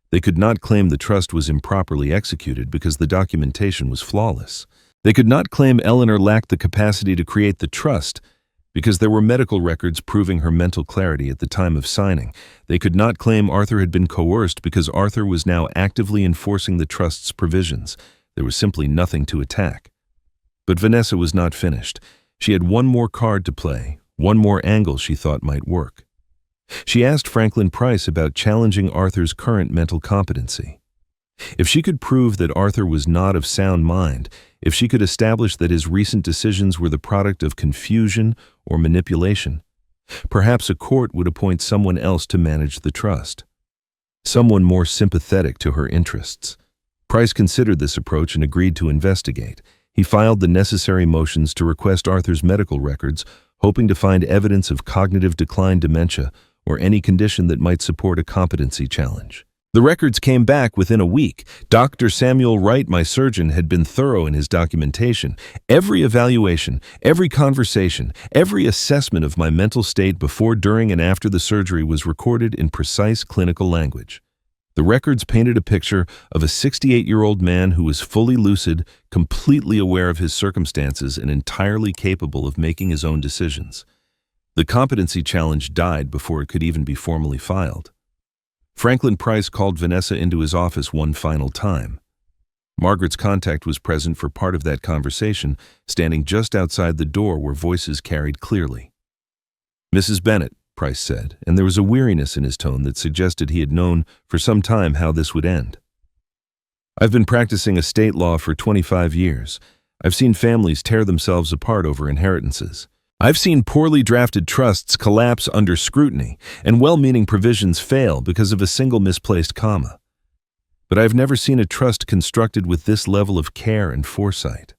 They could not claim the trust was improperly executed because the documentation was flawless. They could not claim Eleanor lacked the capacity to create the trust because there were medical records proving her mental clarity at the time of signing. They could not claim Arthur had been coerced because Arthur was now actively enforcing the trust's provisions. There was simply nothing to attack. But Vanessa was not finished. She had one more card to play, one more angle she thought might work. She asked Franklin Price about challenging Arthur's current mental competency. If she could prove that Arthur was not of sound mind, if she could establish that his recent decisions were the product of confusion or manipulation, perhaps a court would appoint someone else to manage the trust. Someone more sympathetic to her interests. Price considered this approach and agreed to investigate. He filed the necessary motions to request Arthur's medical records, hoping to find evidence of cognitive decline, dementia, or any condition that might support a competency challenge. The records came back within a week. Dr. Samuel Wright, my surgeon, had been thorough in his documentation. Every evaluation, every conversation, every assessment of my mental state before, during, and after the surgery was recorded in precise clinical language. The records painted a picture of a 68-year-old man who was fully lucid, completely aware of his circumstances, and entirely capable of making his own decisions. The competency challenge died before it could even be formally filed. Franklin Price called Vanessa into his office one final time. Margaret's contact was present for part of that conversation, standing just outside the door where voices carried clearly. "Mrs. Bennet," Price said, and there was a weariness in his tone that suggested he had known for some time how this would end. "I've been practicing estate law for 25 years. I've seen families tear themselves apart over inheritances. I've seen poorly drafted trusts collapse under scrutiny and well-meaning provisions fail because of a single misplaced comma. But I've never seen a trust constructed with this level of care and foresight."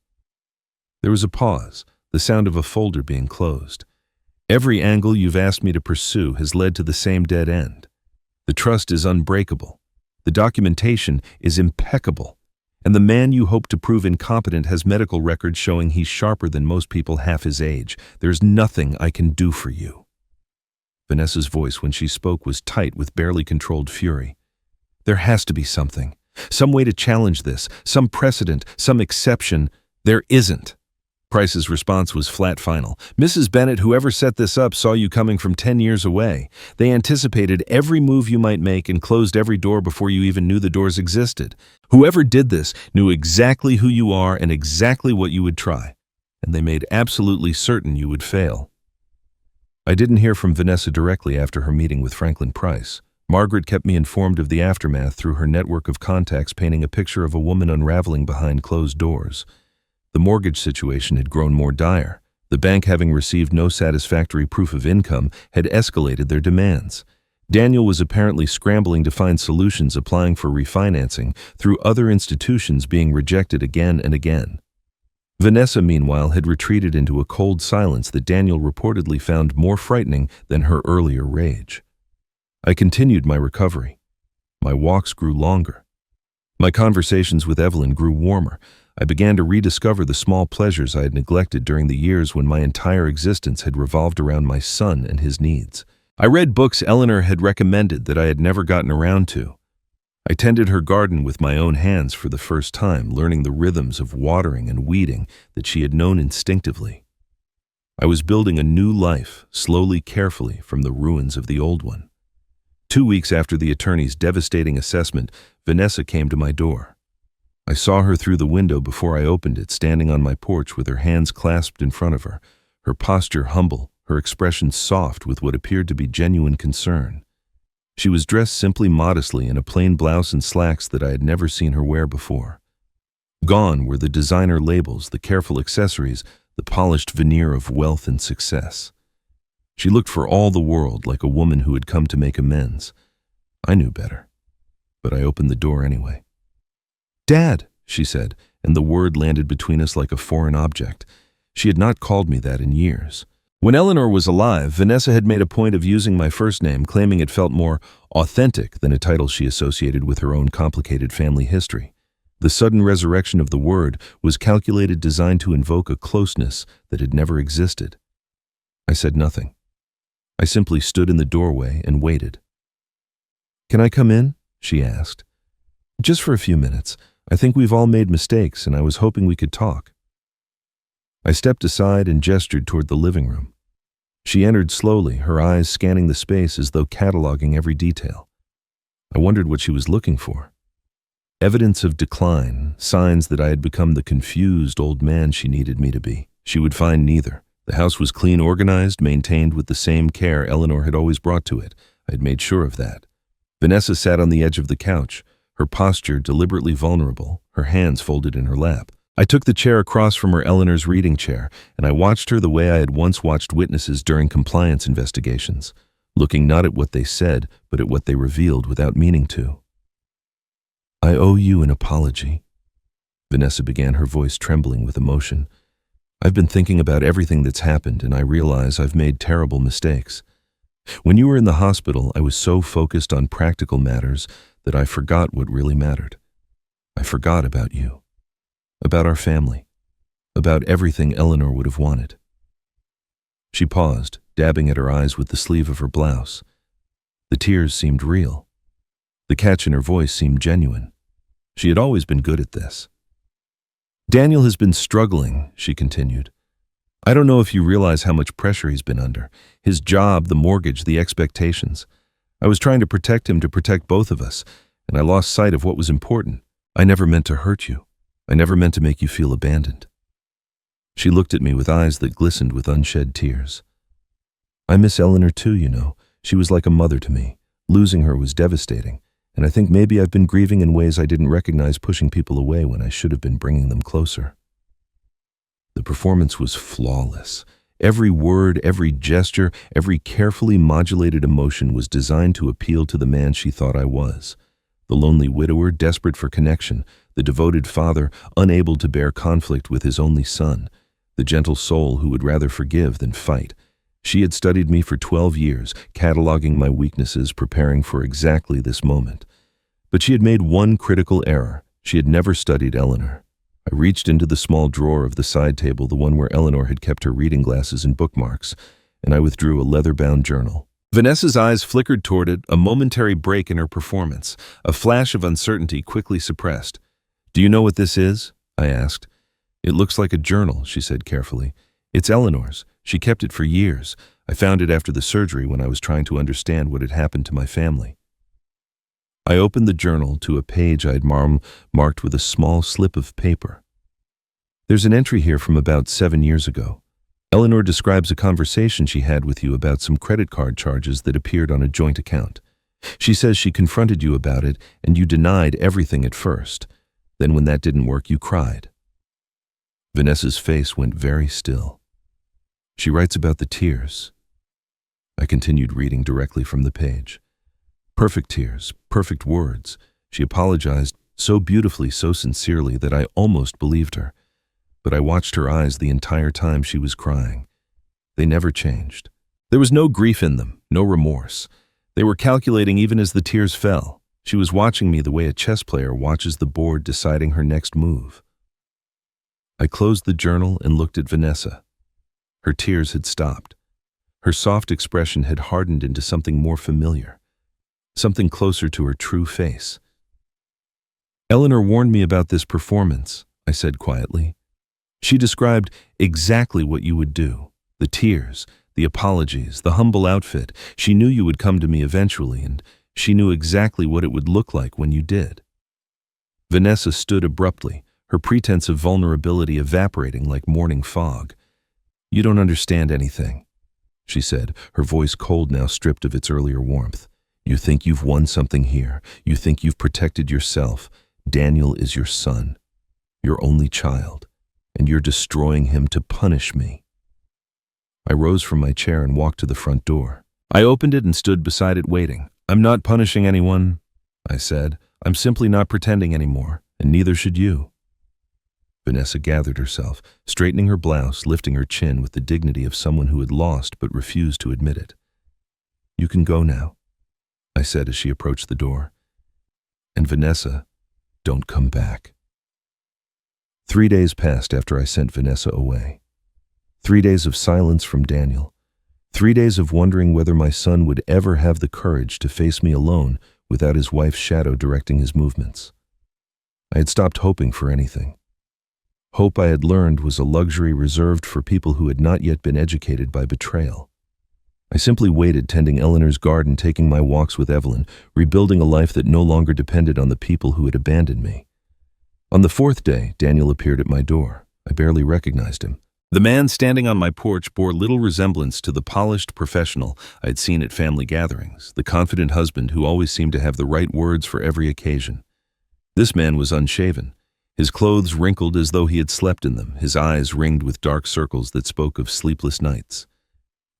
There was a pause, the sound of a folder being closed. "Every angle you've asked me to pursue has led to the same dead end. The trust is unbreakable. The documentation is impeccable. And the man you hope to prove incompetent has medical records showing he's sharper than most people half his age. There's nothing I can do for you." Vanessa's voice when she spoke was tight with barely controlled fury. "There has to be something. Some way to challenge this. Some precedent. Some exception. There isn't." Price's response was flat final. "Mrs. Bennet, whoever set this up saw you coming from 10 years away. They anticipated every move you might make and closed every door before you even knew the doors existed. Whoever did this knew exactly who you are and exactly what you would try, and they made absolutely certain you would fail." I didn't hear from Vanessa directly after her meeting with Franklin Price. Margaret kept me informed of the aftermath through her network of contacts, painting a picture of a woman unraveling behind closed doors. The mortgage situation had grown more dire. The bank, having received no satisfactory proof of income, had escalated their demands. Daniel was apparently scrambling to find solutions, applying for refinancing through other institutions, being rejected again and again. Vanessa, meanwhile, had retreated into a cold silence that Daniel reportedly found more frightening than her earlier rage. I continued my recovery. My walks grew longer. My conversations with Evelyn grew warmer. I began to rediscover the small pleasures I had neglected during the years when my entire existence had revolved around my son and his needs. I read books Eleanor had recommended that I had never gotten around to. I tended her garden with my own hands for the first time, learning the rhythms of watering and weeding that she had known instinctively. I was building a new life, slowly, carefully, from the ruins of the old one. 2 weeks after the attorney's devastating assessment, Vanessa came to my door. I saw her through the window before I opened it, standing on my porch with her hands clasped in front of her, her posture humble, her expression soft with what appeared to be genuine concern. She was dressed simply modestly in a plain blouse and slacks that I had never seen her wear before. Gone were the designer labels, the careful accessories, the polished veneer of wealth and success. She looked for all the world like a woman who had come to make amends. I knew better, but I opened the door anyway. "Dad," she said, and the word landed between us like a foreign object. She had not called me that in years. When Eleanor was alive, Vanessa had made a point of using my first name, claiming it felt more authentic than a title she associated with her own complicated family history. The sudden resurrection of the word was calculated, designed to invoke a closeness that had never existed. I said nothing. I simply stood in the doorway and waited. "Can I come in?" she asked. "Just for a few minutes. I think we've all made mistakes, and I was hoping we could talk." I stepped aside and gestured toward the living room. She entered slowly, her eyes scanning the space as though cataloging every detail. I wondered what she was looking for. Evidence of decline, signs that I had become the confused old man she needed me to be. She would find neither. The house was clean, organized, maintained with the same care Eleanor had always brought to it. I had made sure of that. Vanessa sat on the edge of the couch, her posture deliberately vulnerable, her hands folded in her lap. I took the chair across from her, Eleanor's reading chair, and I watched her the way I had once watched witnesses during compliance investigations, looking not at what they said, but at what they revealed without meaning to. "I owe you an apology," Vanessa began, her voice trembling with emotion. "I've been thinking about everything that's happened, and I realize I've made terrible mistakes. When you were in the hospital, I was so focused on practical matters that I forgot what really mattered. I forgot about you, about our family, about everything Eleanor would have wanted." She paused, dabbing at her eyes with the sleeve of her blouse. The tears seemed real. The catch in her voice seemed genuine. She had always been good at this. "Daniel has been struggling," she continued. "I don't know if you realize how much pressure he's been under. His job, the mortgage, the expectations. I was trying to protect him, to protect both of us, and I lost sight of what was important. I never meant to hurt you. I never meant to make you feel abandoned." She looked at me with eyes that glistened with unshed tears. "I miss Eleanor too, you know. She was like a mother to me. Losing her was devastating, and I think maybe I've been grieving in ways I didn't recognize, pushing people away when I should have been bringing them closer." The performance was flawless. Every word, every gesture, every carefully modulated emotion was designed to appeal to the man she thought I was. The lonely widower, desperate for connection, the devoted father, unable to bear conflict with his only son, the gentle soul who would rather forgive than fight. She had studied me for 12 years, cataloging my weaknesses, preparing for exactly this moment. But she had made one critical error. She had never studied Eleanor. I reached into the small drawer of the side table, the one where Eleanor had kept her reading glasses and bookmarks, and I withdrew a leather-bound journal. Vanessa's eyes flickered toward it, a momentary break in her performance, a flash of uncertainty quickly suppressed. "Do you know what this is?" I asked. "It looks like a journal," she said carefully. "It's Eleanor's. She kept it for years. I found it after the surgery when I was trying to understand what had happened to my family." I opened the journal to a page I had marked with a small slip of paper. "There's an entry here from about 7 years ago. Eleanor describes a conversation she had with you about some credit card charges that appeared on a joint account. She says she confronted you about it, and you denied everything at first. Then when that didn't work, you cried." Vanessa's face went very still. "She writes about the tears." I continued reading directly from the page. Perfect tears, perfect words. She apologized so beautifully, so sincerely that I almost believed her. But I watched her eyes the entire time she was crying. They never changed. There was no grief in them, no remorse. They were calculating even as the tears fell. She was watching me the way a chess player watches the board deciding her next move. I closed the journal and looked at Vanessa. Her tears had stopped. Her soft expression had hardened into something more familiar, something closer to her true face. Eleanor warned me about this performance, I said quietly. She described exactly what you would do. The tears, the apologies, the humble outfit. She knew you would come to me eventually, and she knew exactly what it would look like when you did. Vanessa stood abruptly, her pretense of vulnerability evaporating like morning fog. You don't understand anything, she said, her voice cold now stripped of its earlier warmth. You think you've won something here. You think you've protected yourself. Daniel is your son, your only child, and you're destroying him to punish me. I rose from my chair and walked to the front door. I opened it and stood beside it waiting. I'm not punishing anyone, I said. I'm simply not pretending anymore, and neither should you. Vanessa gathered herself, straightening her blouse, lifting her chin with the dignity of someone who had lost but refused to admit it. You can go now, I said as she approached the door. And Vanessa, don't come back. 3 days passed after I sent Vanessa away. 3 days of silence from Daniel. 3 days of wondering whether my son would ever have the courage to face me alone without his wife's shadow directing his movements. I had stopped hoping for anything. Hope, I had learned, was a luxury reserved for people who had not yet been educated by betrayal. I simply waited, tending Eleanor's garden, taking my walks with Evelyn, rebuilding a life that no longer depended on the people who had abandoned me. On the 4th day, Daniel appeared at my door. I barely recognized him. The man standing on my porch bore little resemblance to the polished professional I had seen at family gatherings, the confident husband who always seemed to have the right words for every occasion. This man was unshaven, his clothes wrinkled as though he had slept in them, his eyes ringed with dark circles that spoke of sleepless nights.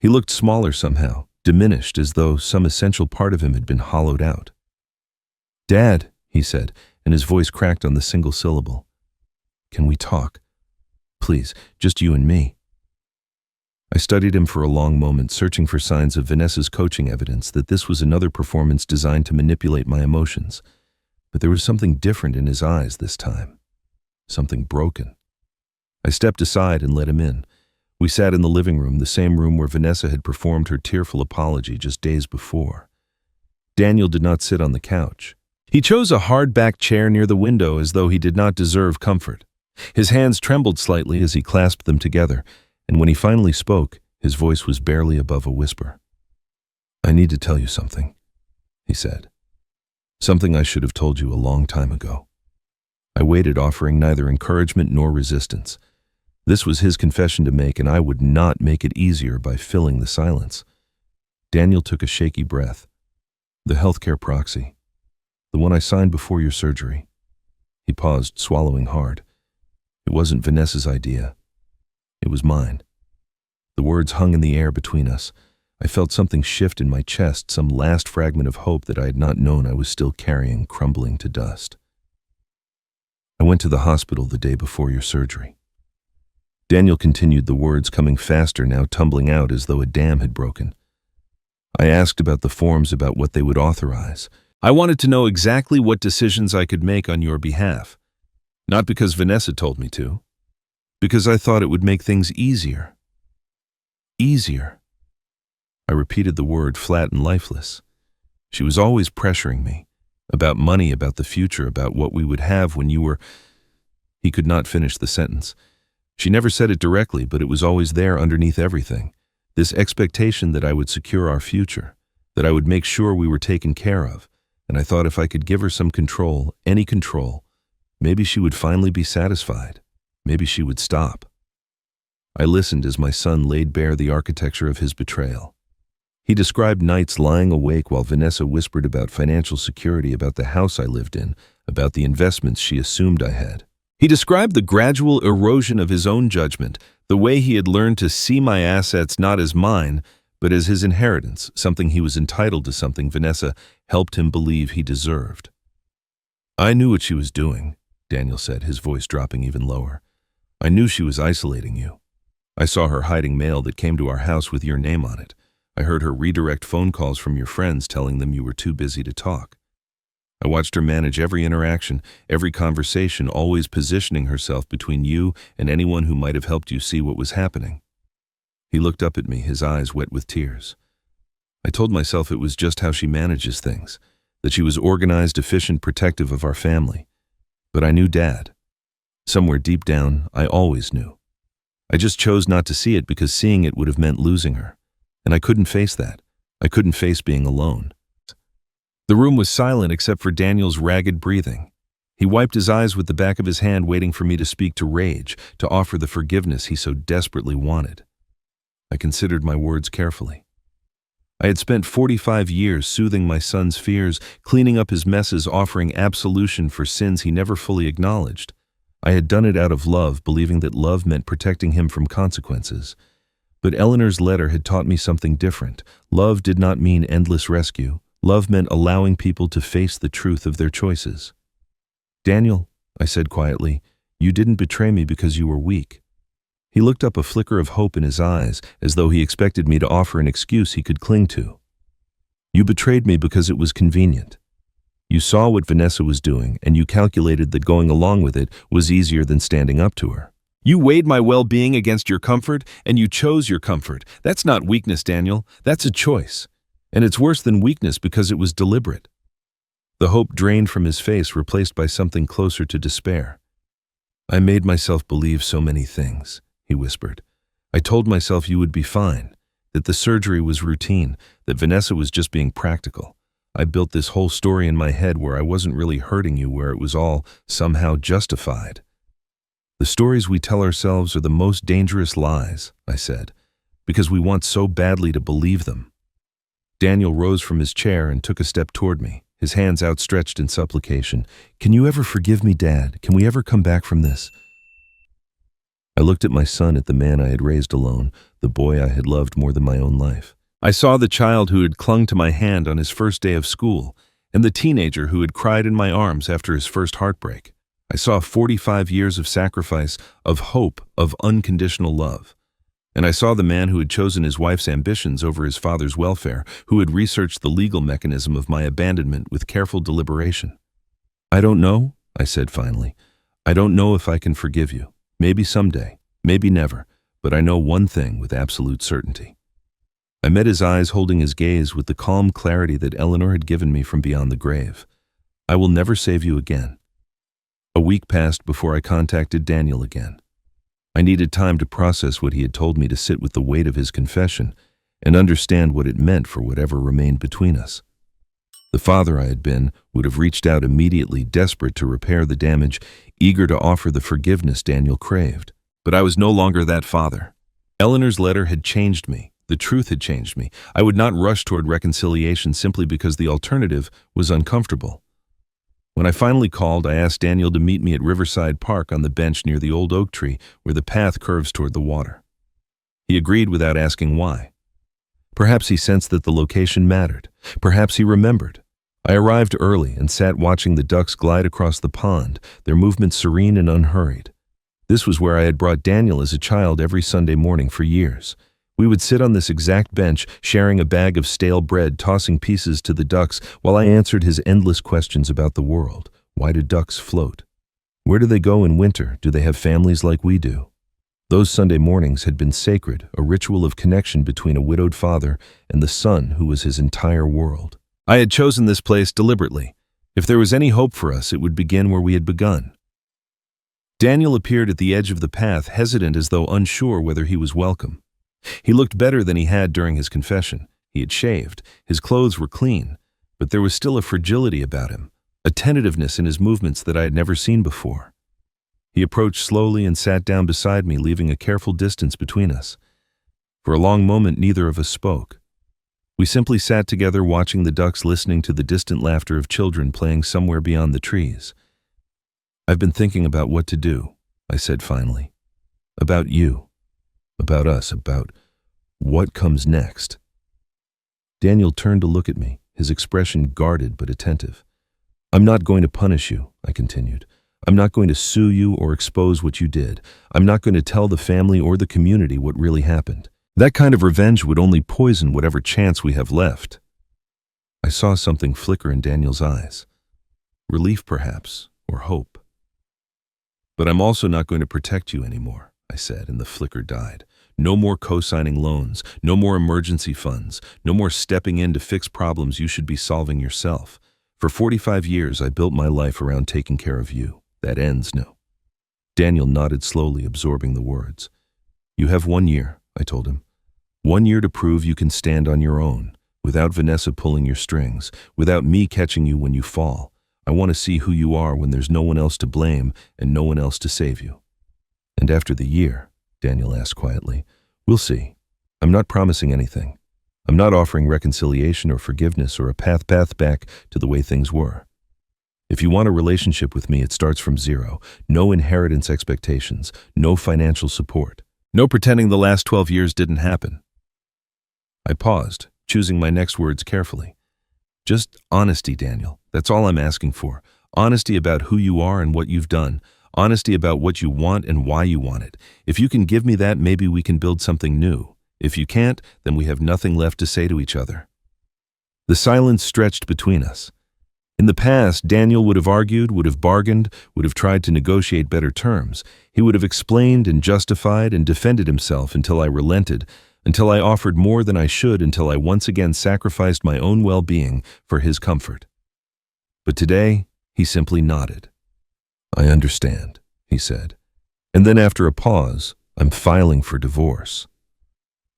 He looked smaller somehow, diminished, as though some essential part of him had been hollowed out. "Dad," he said, and his voice cracked on the single syllable. "Can we talk? Please, just you and me." I studied him for a long moment, searching for signs of Vanessa's coaching evidence that this was another performance designed to manipulate my emotions. But there was something different in his eyes this time. Something broken. I stepped aside and let him in. We sat in the living room, the same room where Vanessa had performed her tearful apology just days before. Daniel did not sit on the couch. He chose a hard-backed chair near the window as though he did not deserve comfort. His hands trembled slightly as he clasped them together, and when he finally spoke, his voice was barely above a whisper. "I need to tell you something," he said. "Something I should have told you a long time ago." I waited, offering neither encouragement nor resistance. This was his confession to make, and I would not make it easier by filling the silence. Daniel took a shaky breath. "The healthcare proxy. The one I signed before your surgery." He paused, swallowing hard. "It wasn't Vanessa's idea. It was mine." The words hung in the air between us. I felt something shift in my chest, some last fragment of hope that I had not known I was still carrying, crumbling to dust. "I went to the hospital the day before your surgery." Daniel continued, the words coming faster, now tumbling out as though a dam had broken. "I asked about the forms, about what they would authorize. I wanted to know exactly what decisions I could make on your behalf. Not because Vanessa told me to. Because I thought it would make things easier." Easier. I repeated the word, flat and lifeless. She was always pressuring me. About money, about the future, about what we would have when you were... He could not finish the sentence. She never said it directly, but it was always there underneath everything. This expectation that I would secure our future, that I would make sure we were taken care of, and I thought if I could give her some control, any control, maybe she would finally be satisfied. Maybe she would stop. I listened as my son laid bare the architecture of his betrayal. He described nights lying awake while Vanessa whispered about financial security, about the house I lived in, about the investments she assumed I had. He described the gradual erosion of his own judgment, the way he had learned to see my assets not as mine, but as his inheritance, something he was entitled to, something Vanessa helped him believe he deserved. "I knew what she was doing," Daniel said, his voice dropping even lower. "I knew she was isolating you. I saw her hiding mail that came to our house with your name on it. I heard her redirect phone calls from your friends telling them you were too busy to talk. I watched her manage every interaction, every conversation, always positioning herself between you and anyone who might have helped you see what was happening. He looked up at me, his eyes wet with tears. I told myself it was just how she manages things, that she was organized, efficient, protective of our family. But I knew Dad. Somewhere deep down, I always knew. I just chose not to see it because seeing it would have meant losing her. And I couldn't face that. I couldn't face being alone. The room was silent except for Daniel's ragged breathing. He wiped his eyes with the back of his hand, waiting for me to speak, to rage, to offer the forgiveness he so desperately wanted. I considered my words carefully. I had spent 45 years soothing my son's fears, cleaning up his messes, offering absolution for sins he never fully acknowledged. I had done it out of love, believing that love meant protecting him from consequences. But Eleanor's letter had taught me something different. Love did not mean endless rescue. Love meant allowing people to face the truth of their choices. "Daniel," I said quietly, "you didn't betray me because you were weak." He looked up, a flicker of hope in his eyes, as though he expected me to offer an excuse he could cling to. "You betrayed me because it was convenient. You saw what Vanessa was doing, and you calculated that going along with it was easier than standing up to her. You weighed my well-being against your comfort, and you chose your comfort. That's not weakness, Daniel. That's a choice. And it's worse than weakness because it was deliberate." The hope drained from his face, replaced by something closer to despair. "I made myself believe so many things," he whispered. "I told myself you would be fine, that the surgery was routine, that Vanessa was just being practical. I built this whole story in my head where I wasn't really hurting you, where it was all somehow justified." "The stories we tell ourselves are the most dangerous lies," I said, "because we want so badly to believe them." Daniel rose from his chair and took a step toward me, his hands outstretched in supplication. "Can you ever forgive me, Dad? Can we ever come back from this?" I looked at my son, at the man I had raised alone, the boy I had loved more than my own life. I saw the child who had clung to my hand on his first day of school, and the teenager who had cried in my arms after his first heartbreak. I saw 45 years of sacrifice, of hope, of unconditional love. And I saw the man who had chosen his wife's ambitions over his father's welfare, who had researched the legal mechanism of my abandonment with careful deliberation. "I don't know," I said finally. "I don't know if I can forgive you. Maybe someday, maybe never, but I know one thing with absolute certainty." I met his eyes, holding his gaze with the calm clarity that Eleanor had given me from beyond the grave. "I will never save you again." A week passed before I contacted Daniel again. I needed time to process what he had told me, to sit with the weight of his confession, and understand what it meant for whatever remained between us. The father I had been would have reached out immediately, desperate to repair the damage, eager to offer the forgiveness Daniel craved. But I was no longer that father. Eleanor's letter had changed me. The truth had changed me. I would not rush toward reconciliation simply because the alternative was uncomfortable. When I finally called, I asked Daniel to meet me at Riverside Park on the bench near the old oak tree where the path curves toward the water. He agreed without asking why. Perhaps he sensed that the location mattered. Perhaps he remembered. I arrived early and sat watching the ducks glide across the pond, their movements serene and unhurried. This was where I had brought Daniel as a child every Sunday morning for years. We would sit on this exact bench, sharing a bag of stale bread, tossing pieces to the ducks while I answered his endless questions about the world. Why do ducks float? Where do they go in winter? Do they have families like we do? Those Sunday mornings had been sacred, a ritual of connection between a widowed father and the son who was his entire world. I had chosen this place deliberately. If there was any hope for us, it would begin where we had begun. Daniel appeared at the edge of the path, hesitant, as though unsure whether he was welcome. He looked better than he had during his confession. He had shaved, his clothes were clean, but there was still a fragility about him, a tentativeness in his movements that I had never seen before. He approached slowly and sat down beside me, leaving a careful distance between us. For a long moment, neither of us spoke. We simply sat together, watching the ducks, listening to the distant laughter of children playing somewhere beyond the trees. "I've been thinking about what to do," I said finally. "About you. About us, about what comes next." Daniel turned to look at me, his expression guarded but attentive. "I'm not going to punish you," I continued. "I'm not going to sue you or expose what you did. I'm not going to tell the family or the community what really happened. That kind of revenge would only poison whatever chance we have left." I saw something flicker in Daniel's eyes. relief perhaps, or hope. But I'm also not going to protect you anymore, I said, and the flicker died. No more co-signing loans, no more emergency funds, no more stepping in to fix problems you should be solving yourself. For 45 years, I built my life around taking care of you. That ends now. Daniel nodded slowly, absorbing the words. You have 1 year, I told him. 1 year to prove you can stand on your own, without Vanessa pulling your strings, without me catching you when you fall. I want to see who you are when there's no one else to blame and no one else to save you. And after the year, Daniel asked quietly, we'll see. I'm not promising anything. I'm not offering reconciliation or forgiveness or a path back to the way things were. If you want a relationship with me, it starts from zero. No inheritance expectations, no financial support, no pretending the last 12 years didn't happen. I paused, choosing my next words carefully. Just honesty, Daniel. That's all I'm asking for. Honesty about who you are and what you've done. Honesty about what you want and why you want it. If you can give me that, maybe we can build something new. If you can't, then we have nothing left to say to each other. The silence stretched between us. In the past, Daniel would have argued, would have bargained, would have tried to negotiate better terms. He would have explained and justified and defended himself until I relented, until I offered more than I should, until I once again sacrificed my own well-being for his comfort. But today, he simply nodded. I understand, he said. And then after a pause, I'm filing for divorce.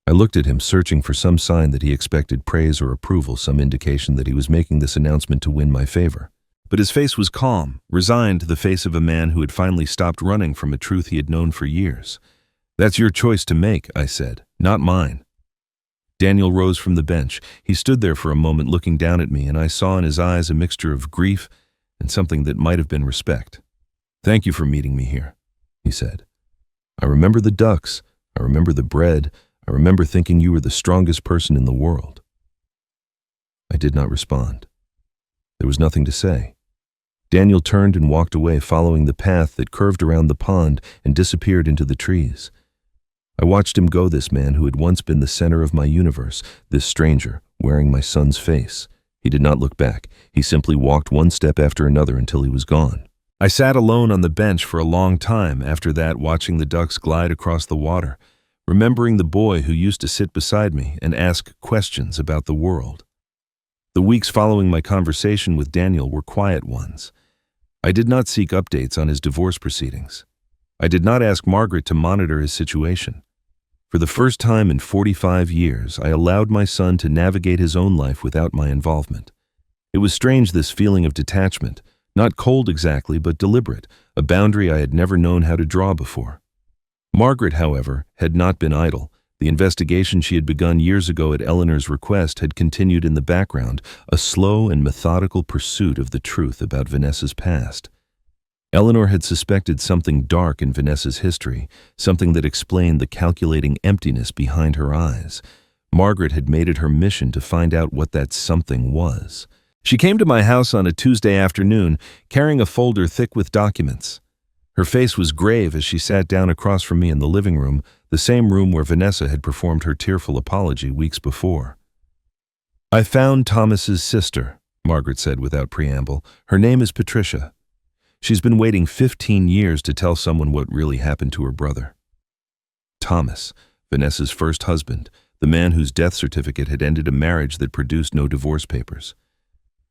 I looked at him, searching for some sign that he expected praise or approval, some indication that he was making this announcement to win my favor. But his face was calm, resigned, the face of a man who had finally stopped running from a truth he had known for years. That's your choice to make, I said, not mine. Daniel rose from the bench. He stood there for a moment looking down at me, and I saw in his eyes a mixture of grief and something that might have been respect. Thank you for meeting me here, he said. I remember the ducks. I remember the bread. I remember thinking you were the strongest person in the world. I did not respond. There was nothing to say. Daniel turned and walked away, following the path that curved around the pond and disappeared into the trees. I watched him go, this man who had once been the center of my universe, this stranger, wearing my son's face. He did not look back. He simply walked one step after another until he was gone. I sat alone on the bench for a long time after that, watching the ducks glide across the water, remembering the boy who used to sit beside me and ask questions about the world. The weeks following my conversation with Daniel were quiet ones. I did not seek updates on his divorce proceedings. I did not ask Margaret to monitor his situation. For the first time in 45 years, I allowed my son to navigate his own life without my involvement. It was strange, this feeling of detachment, not cold exactly, but deliberate, a boundary I had never known how to draw before. Margaret, however, had not been idle. The investigation she had begun years ago at Eleanor's request had continued in the background, a slow and methodical pursuit of the truth about Vanessa's past. Eleanor had suspected something dark in Vanessa's history, something that explained the calculating emptiness behind her eyes. Margaret had made it her mission to find out what that something was. She came to my house on a Tuesday afternoon, carrying a folder thick with documents. Her face was grave as she sat down across from me in the living room, the same room where Vanessa had performed her tearful apology weeks before. I found Thomas's sister, Margaret said without preamble. Her name is Patricia. She's been waiting 15 years to tell someone what really happened to her brother. Thomas, Vanessa's first husband, the man whose death certificate had ended a marriage that produced no divorce papers.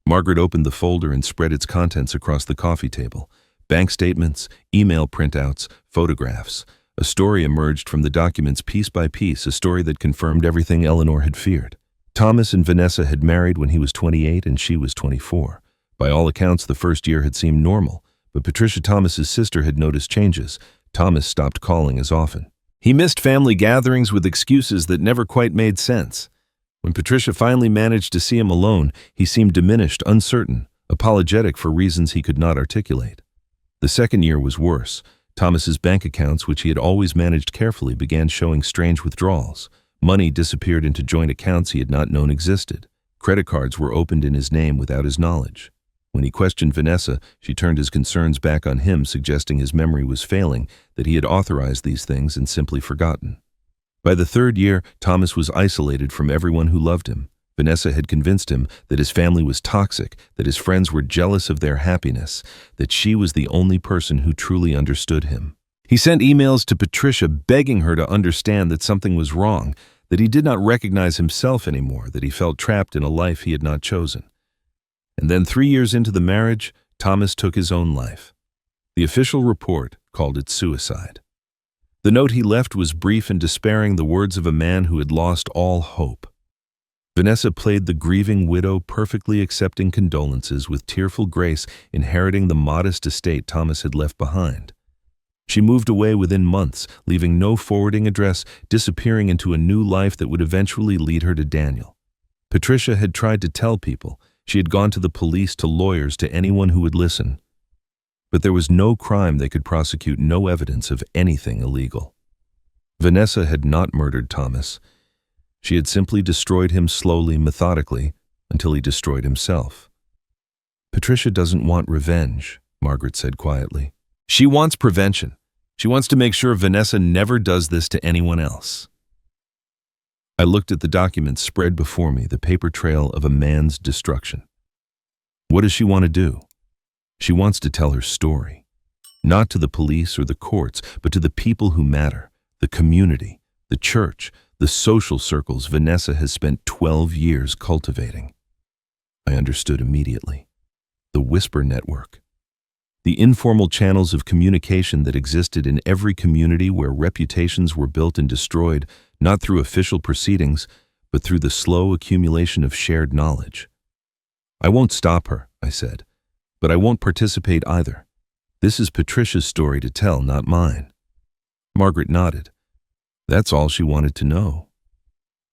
Margaret opened the folder and spread its contents across the coffee table. Bank statements, email printouts, photographs. A story emerged from the documents piece by piece, a story that confirmed everything Eleanor had feared. Thomas and Vanessa had married when he was 28 and she was 24. By all accounts, the first year had seemed normal, but Patricia, Thomas's sister, had noticed changes. Thomas stopped calling as often. He missed family gatherings with excuses that never quite made sense. When Patricia finally managed to see him alone, he seemed diminished, uncertain, apologetic for reasons he could not articulate. The second year was worse. Thomas's bank accounts, which he had always managed carefully, began showing strange withdrawals. Money disappeared into joint accounts he had not known existed. Credit cards were opened in his name without his knowledge. When he questioned Vanessa, she turned his concerns back on him, suggesting his memory was failing, that he had authorized these things and simply forgotten. By the third year, Thomas was isolated from everyone who loved him. Vanessa had convinced him that his family was toxic, that his friends were jealous of their happiness, that she was the only person who truly understood him. He sent emails to Patricia begging her to understand that something was wrong, that he did not recognize himself anymore, that he felt trapped in a life he had not chosen. And then 3 years into the marriage, Thomas took his own life. The official report called it suicide. The note he left was brief and despairing, the words of a man who had lost all hope. Vanessa played the grieving widow, perfectly accepting condolences with tearful grace, inheriting the modest estate Thomas had left behind. She moved away within months, leaving no forwarding address, disappearing into a new life that would eventually lead her to Daniel. Patricia had tried to tell people. She had gone to the police, to lawyers, to anyone who would listen. But there was no crime they could prosecute, no evidence of anything illegal. Vanessa had not murdered Thomas. She had simply destroyed him slowly, methodically, until he destroyed himself. Patricia doesn't want revenge, Margaret said quietly. She wants prevention. She wants to make sure Vanessa never does this to anyone else. I looked at the documents spread before me, the paper trail of a man's destruction. What does she want to do? She wants to tell her story, not to the police or the courts, but to the people who matter, the community, the church, the social circles Vanessa has spent 12 years cultivating. I understood immediately. The Whisper Network. The informal channels of communication that existed in every community where reputations were built and destroyed, not through official proceedings, but through the slow accumulation of shared knowledge. I won't stop her, I said, but I won't participate either. This is Patricia's story to tell, not mine. Margaret nodded. That's all she wanted to know.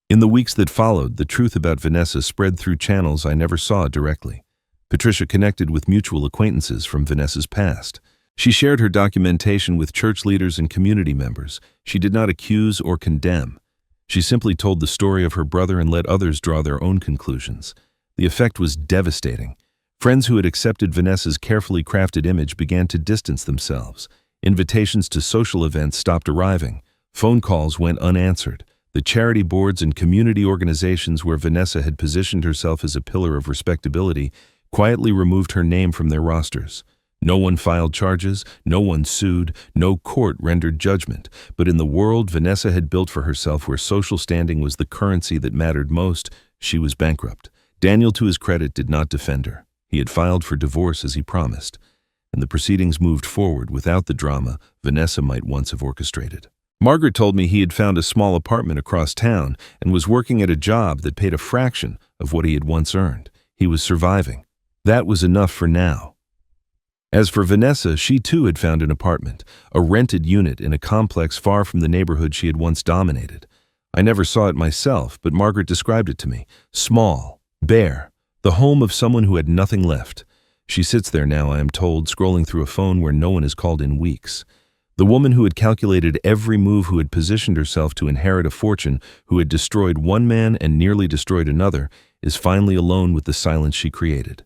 In the weeks that followed, the truth about Vanessa spread through channels I never saw directly. Patricia connected with mutual acquaintances from Vanessa's past. She shared her documentation with church leaders and community members. She did not accuse or condemn. She simply told the story of her brother and let others draw their own conclusions. The effect was devastating. Friends who had accepted Vanessa's carefully crafted image began to distance themselves. Invitations to social events stopped arriving. Phone calls went unanswered. The charity boards and community organizations where Vanessa had positioned herself as a pillar of respectability quietly removed her name from their rosters. No one filed charges, no one sued, no court rendered judgment. But in the world Vanessa had built for herself, where social standing was the currency that mattered most, she was bankrupt. Daniel, to his credit, did not defend her. He had filed for divorce as he promised, and the proceedings moved forward without the drama Vanessa might once have orchestrated. Margaret told me he had found a small apartment across town and was working at a job that paid a fraction of what he had once earned. He was surviving. That was enough for now. As for Vanessa, she too had found an apartment, a rented unit in a complex far from the neighborhood she had once dominated. I never saw it myself, but Margaret described it to me. Small, bare, the home of someone who had nothing left. She sits there now, I am told, scrolling through a phone where no one has called in weeks. The woman who had calculated every move, who had positioned herself to inherit a fortune, who had destroyed one man and nearly destroyed another, is finally alone with the silence she created.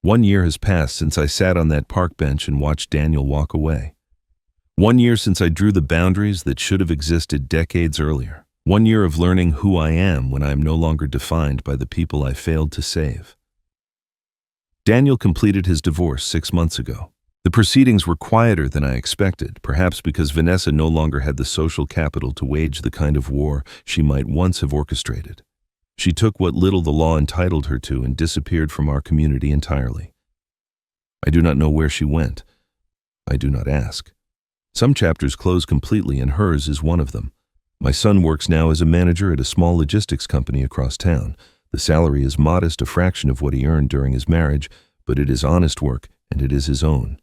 1 year has passed since I sat on that park bench and watched Daniel walk away. 1 year since I drew the boundaries that should have existed decades earlier. 1 year of learning who I am when I am no longer defined by the people I failed to save. Daniel completed his divorce 6 months ago. The proceedings were quieter than I expected, perhaps because Vanessa no longer had the social capital to wage the kind of war she might once have orchestrated. She took what little the law entitled her to and disappeared from our community entirely. I do not know where she went. I do not ask. Some chapters close completely, and hers is one of them. My son works now as a manager at a small logistics company across town. The salary is modest, a fraction of what he earned during his marriage, but it is honest work, and it is his own.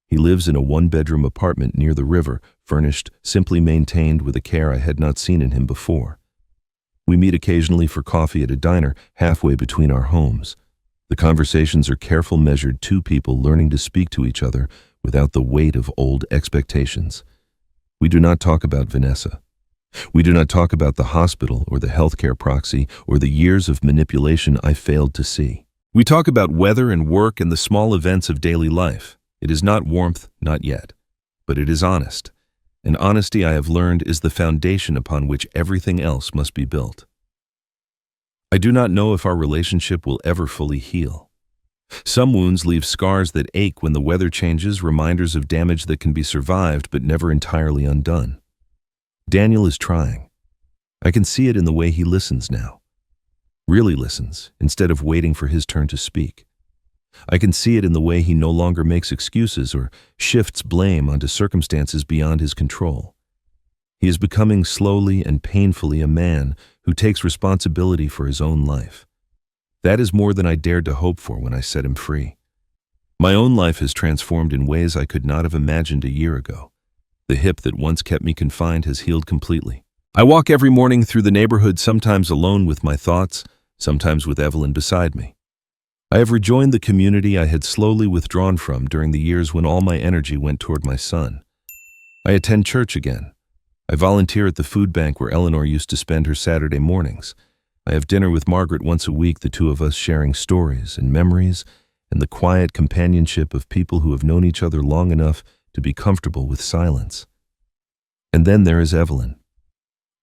He lives in a 1-bedroom apartment near the river, furnished, simply maintained with a care I had not seen in him before. We meet occasionally for coffee at a diner halfway between our homes. The conversations are careful, measured, two people learning to speak to each other without the weight of old expectations. We do not talk about Vanessa. We do not talk about the hospital or the healthcare proxy or the years of manipulation I failed to see. We talk about weather and work and the small events of daily life. It is not warmth, not yet, but it is honest. And honesty, I have learned, is the foundation upon which everything else must be built. I do not know if our relationship will ever fully heal. Some wounds leave scars that ache when the weather changes, reminders of damage that can be survived but never entirely undone. Daniel is trying. I can see it in the way he listens now. Really listens, instead of waiting for his turn to speak. I can see it in the way he no longer makes excuses or shifts blame onto circumstances beyond his control. He is becoming slowly and painfully a man who takes responsibility for his own life. That is more than I dared to hope for when I set him free. My own life has transformed in ways I could not have imagined a year ago. The hip that once kept me confined has healed completely. I walk every morning through the neighborhood, sometimes alone with my thoughts, sometimes with Evelyn beside me. I have rejoined the community I had slowly withdrawn from during the years when all my energy went toward my son. I attend church again. I volunteer at the food bank where Eleanor used to spend her Saturday mornings. I have dinner with Margaret once a week, the two of us sharing stories and memories and the quiet companionship of people who have known each other long enough to be comfortable with silence. And then there is Evelyn.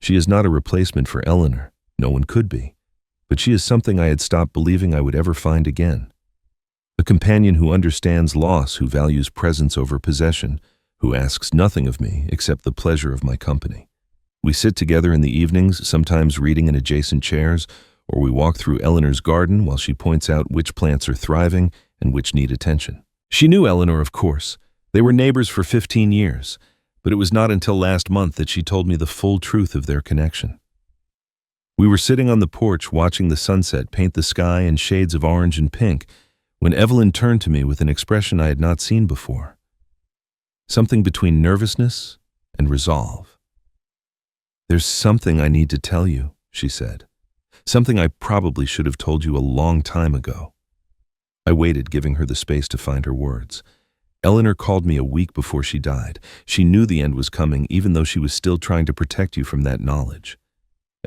She is not a replacement for Eleanor. No one could be. But she is something I had stopped believing I would ever find again. A companion who understands loss, who values presence over possession, who asks nothing of me except the pleasure of my company. We sit together in the evenings, sometimes reading in adjacent chairs, or we walk through Eleanor's garden while she points out which plants are thriving and which need attention. She knew Eleanor, of course. They were neighbors for 15 years, but it was not until last month that she told me the full truth of their connection. We were sitting on the porch watching the sunset paint the sky in shades of orange and pink when Evelyn turned to me with an expression I had not seen before. Something between nervousness and resolve. "There's something I need to tell you," she said. "Something I probably should have told you a long time ago." I waited, giving her the space to find her words. Eleanor called me a week before she died. She knew the end was coming, even though she was still trying to protect you from that knowledge.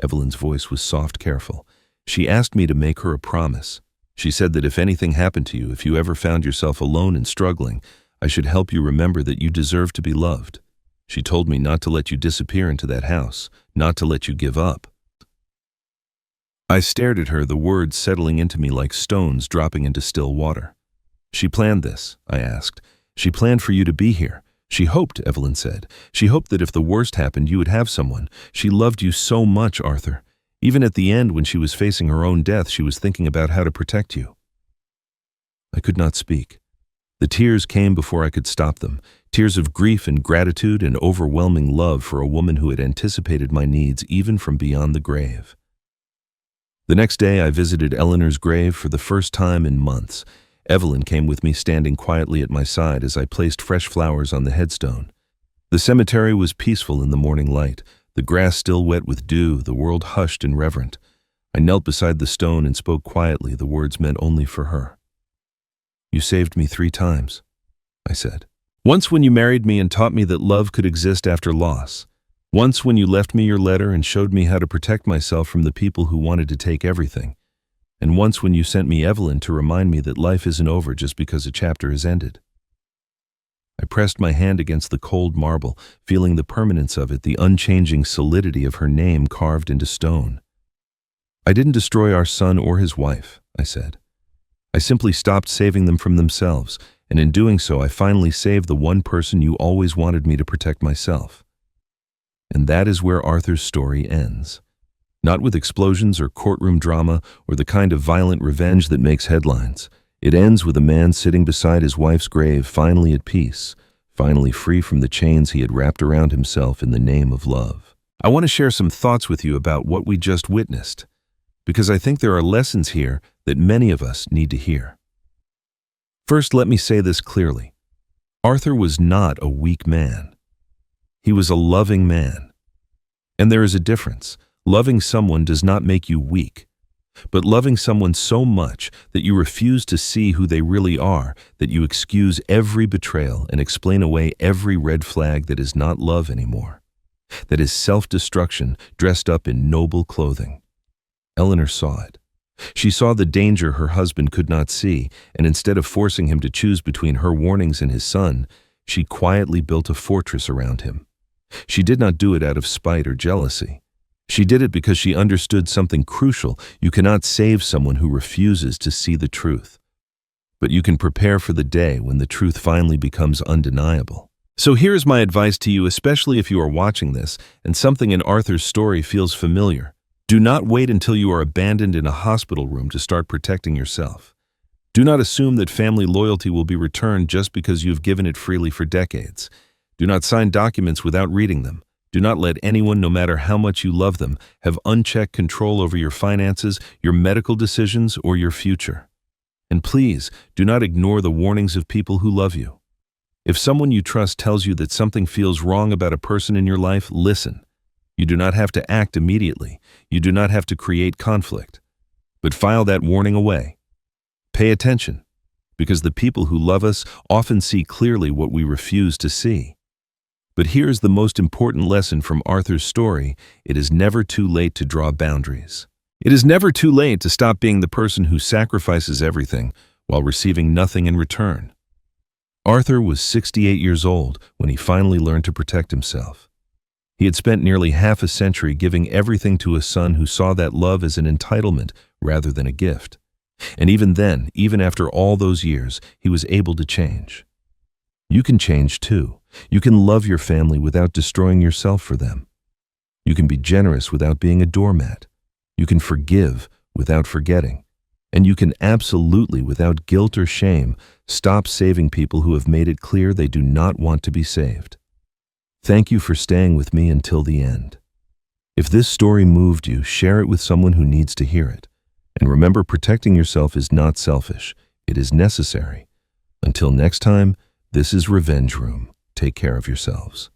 Evelyn's voice was soft, careful. She asked me to make her a promise. She said that if anything happened to you, if you ever found yourself alone and struggling, I should help you remember that you deserve to be loved. She told me not to let you disappear into that house, not to let you give up. I stared at her, the words settling into me like stones dropping into still water. "She planned this?" I asked. "She planned for you to be here. She hoped," Evelyn said. "She hoped that if the worst happened, you would have someone. She loved you so much, Arthur. Even at the end, when she was facing her own death, she was thinking about how to protect you." I could not speak. The tears came before I could stop them, tears of grief and gratitude and overwhelming love for a woman who had anticipated my needs even from beyond the grave. The next day, I visited Eleanor's grave for the first time in months. Evelyn came with me, standing quietly at my side as I placed fresh flowers on the headstone. The cemetery was peaceful in the morning light, the grass still wet with dew, the world hushed and reverent. I knelt beside the stone and spoke quietly, the words meant only for her. "You saved me 3 times, I said. "Once when you married me and taught me that love could exist after loss. Once when you left me your letter and showed me how to protect myself from the people who wanted to take everything. And once when you sent me Evelyn to remind me that life isn't over just because a chapter has ended." I pressed my hand against the cold marble, feeling the permanence of it, the unchanging solidity of her name carved into stone. "I didn't destroy our son or his wife," I said. "I simply stopped saving them from themselves, and in doing so I finally saved the one person you always wanted me to protect myself." And that is where Arthur's story ends. Not with explosions or courtroom drama or the kind of violent revenge that makes headlines. It ends with a man sitting beside his wife's grave, finally at peace, finally free from the chains he had wrapped around himself in the name of love. I want to share some thoughts with you about what we just witnessed, because I think there are lessons here that many of us need to hear. First, let me say this clearly. Arthur was not a weak man. He was a loving man. And there is a difference. Loving someone does not make you weak. But loving someone so much that you refuse to see who they really are, that you excuse every betrayal and explain away every red flag that is not love anymore, that is self-destruction dressed up in noble clothing. Eleanor saw it. She saw the danger her husband could not see, and instead of forcing him to choose between her warnings and his son, she quietly built a fortress around him. She did not do it out of spite or jealousy. She did it because she understood something crucial. You cannot save someone who refuses to see the truth. But you can prepare for the day when the truth finally becomes undeniable. So here's my advice to you, especially if you are watching this and something in Arthur's story feels familiar. Do not wait until you are abandoned in a hospital room to start protecting yourself. Do not assume that family loyalty will be returned just because you've given it freely for decades. Do not sign documents without reading them. Do not let anyone, no matter how much you love them, have unchecked control over your finances, your medical decisions, or your future. And please, do not ignore the warnings of people who love you. If someone you trust tells you that something feels wrong about a person in your life, listen. You do not have to act immediately. You do not have to create conflict. But file that warning away. Pay attention, because the people who love us often see clearly what we refuse to see. But here's the most important lesson from Arthur's story: it is never too late to draw boundaries. It is never too late to stop being the person who sacrifices everything while receiving nothing in return. Arthur was 68 years old when he finally learned to protect himself. He had spent nearly half a century giving everything to a son who saw that love as an entitlement rather than a gift. And even then, even after all those years, he was able to change. You can change too. You can love your family without destroying yourself for them. You can be generous without being a doormat. You can forgive without forgetting. And you can absolutely, without guilt or shame, stop saving people who have made it clear they do not want to be saved. Thank you for staying with me until the end. If this story moved you, share it with someone who needs to hear it. And remember, protecting yourself is not selfish. It is necessary. Until next time, this is Revenge Room. Take care of yourselves.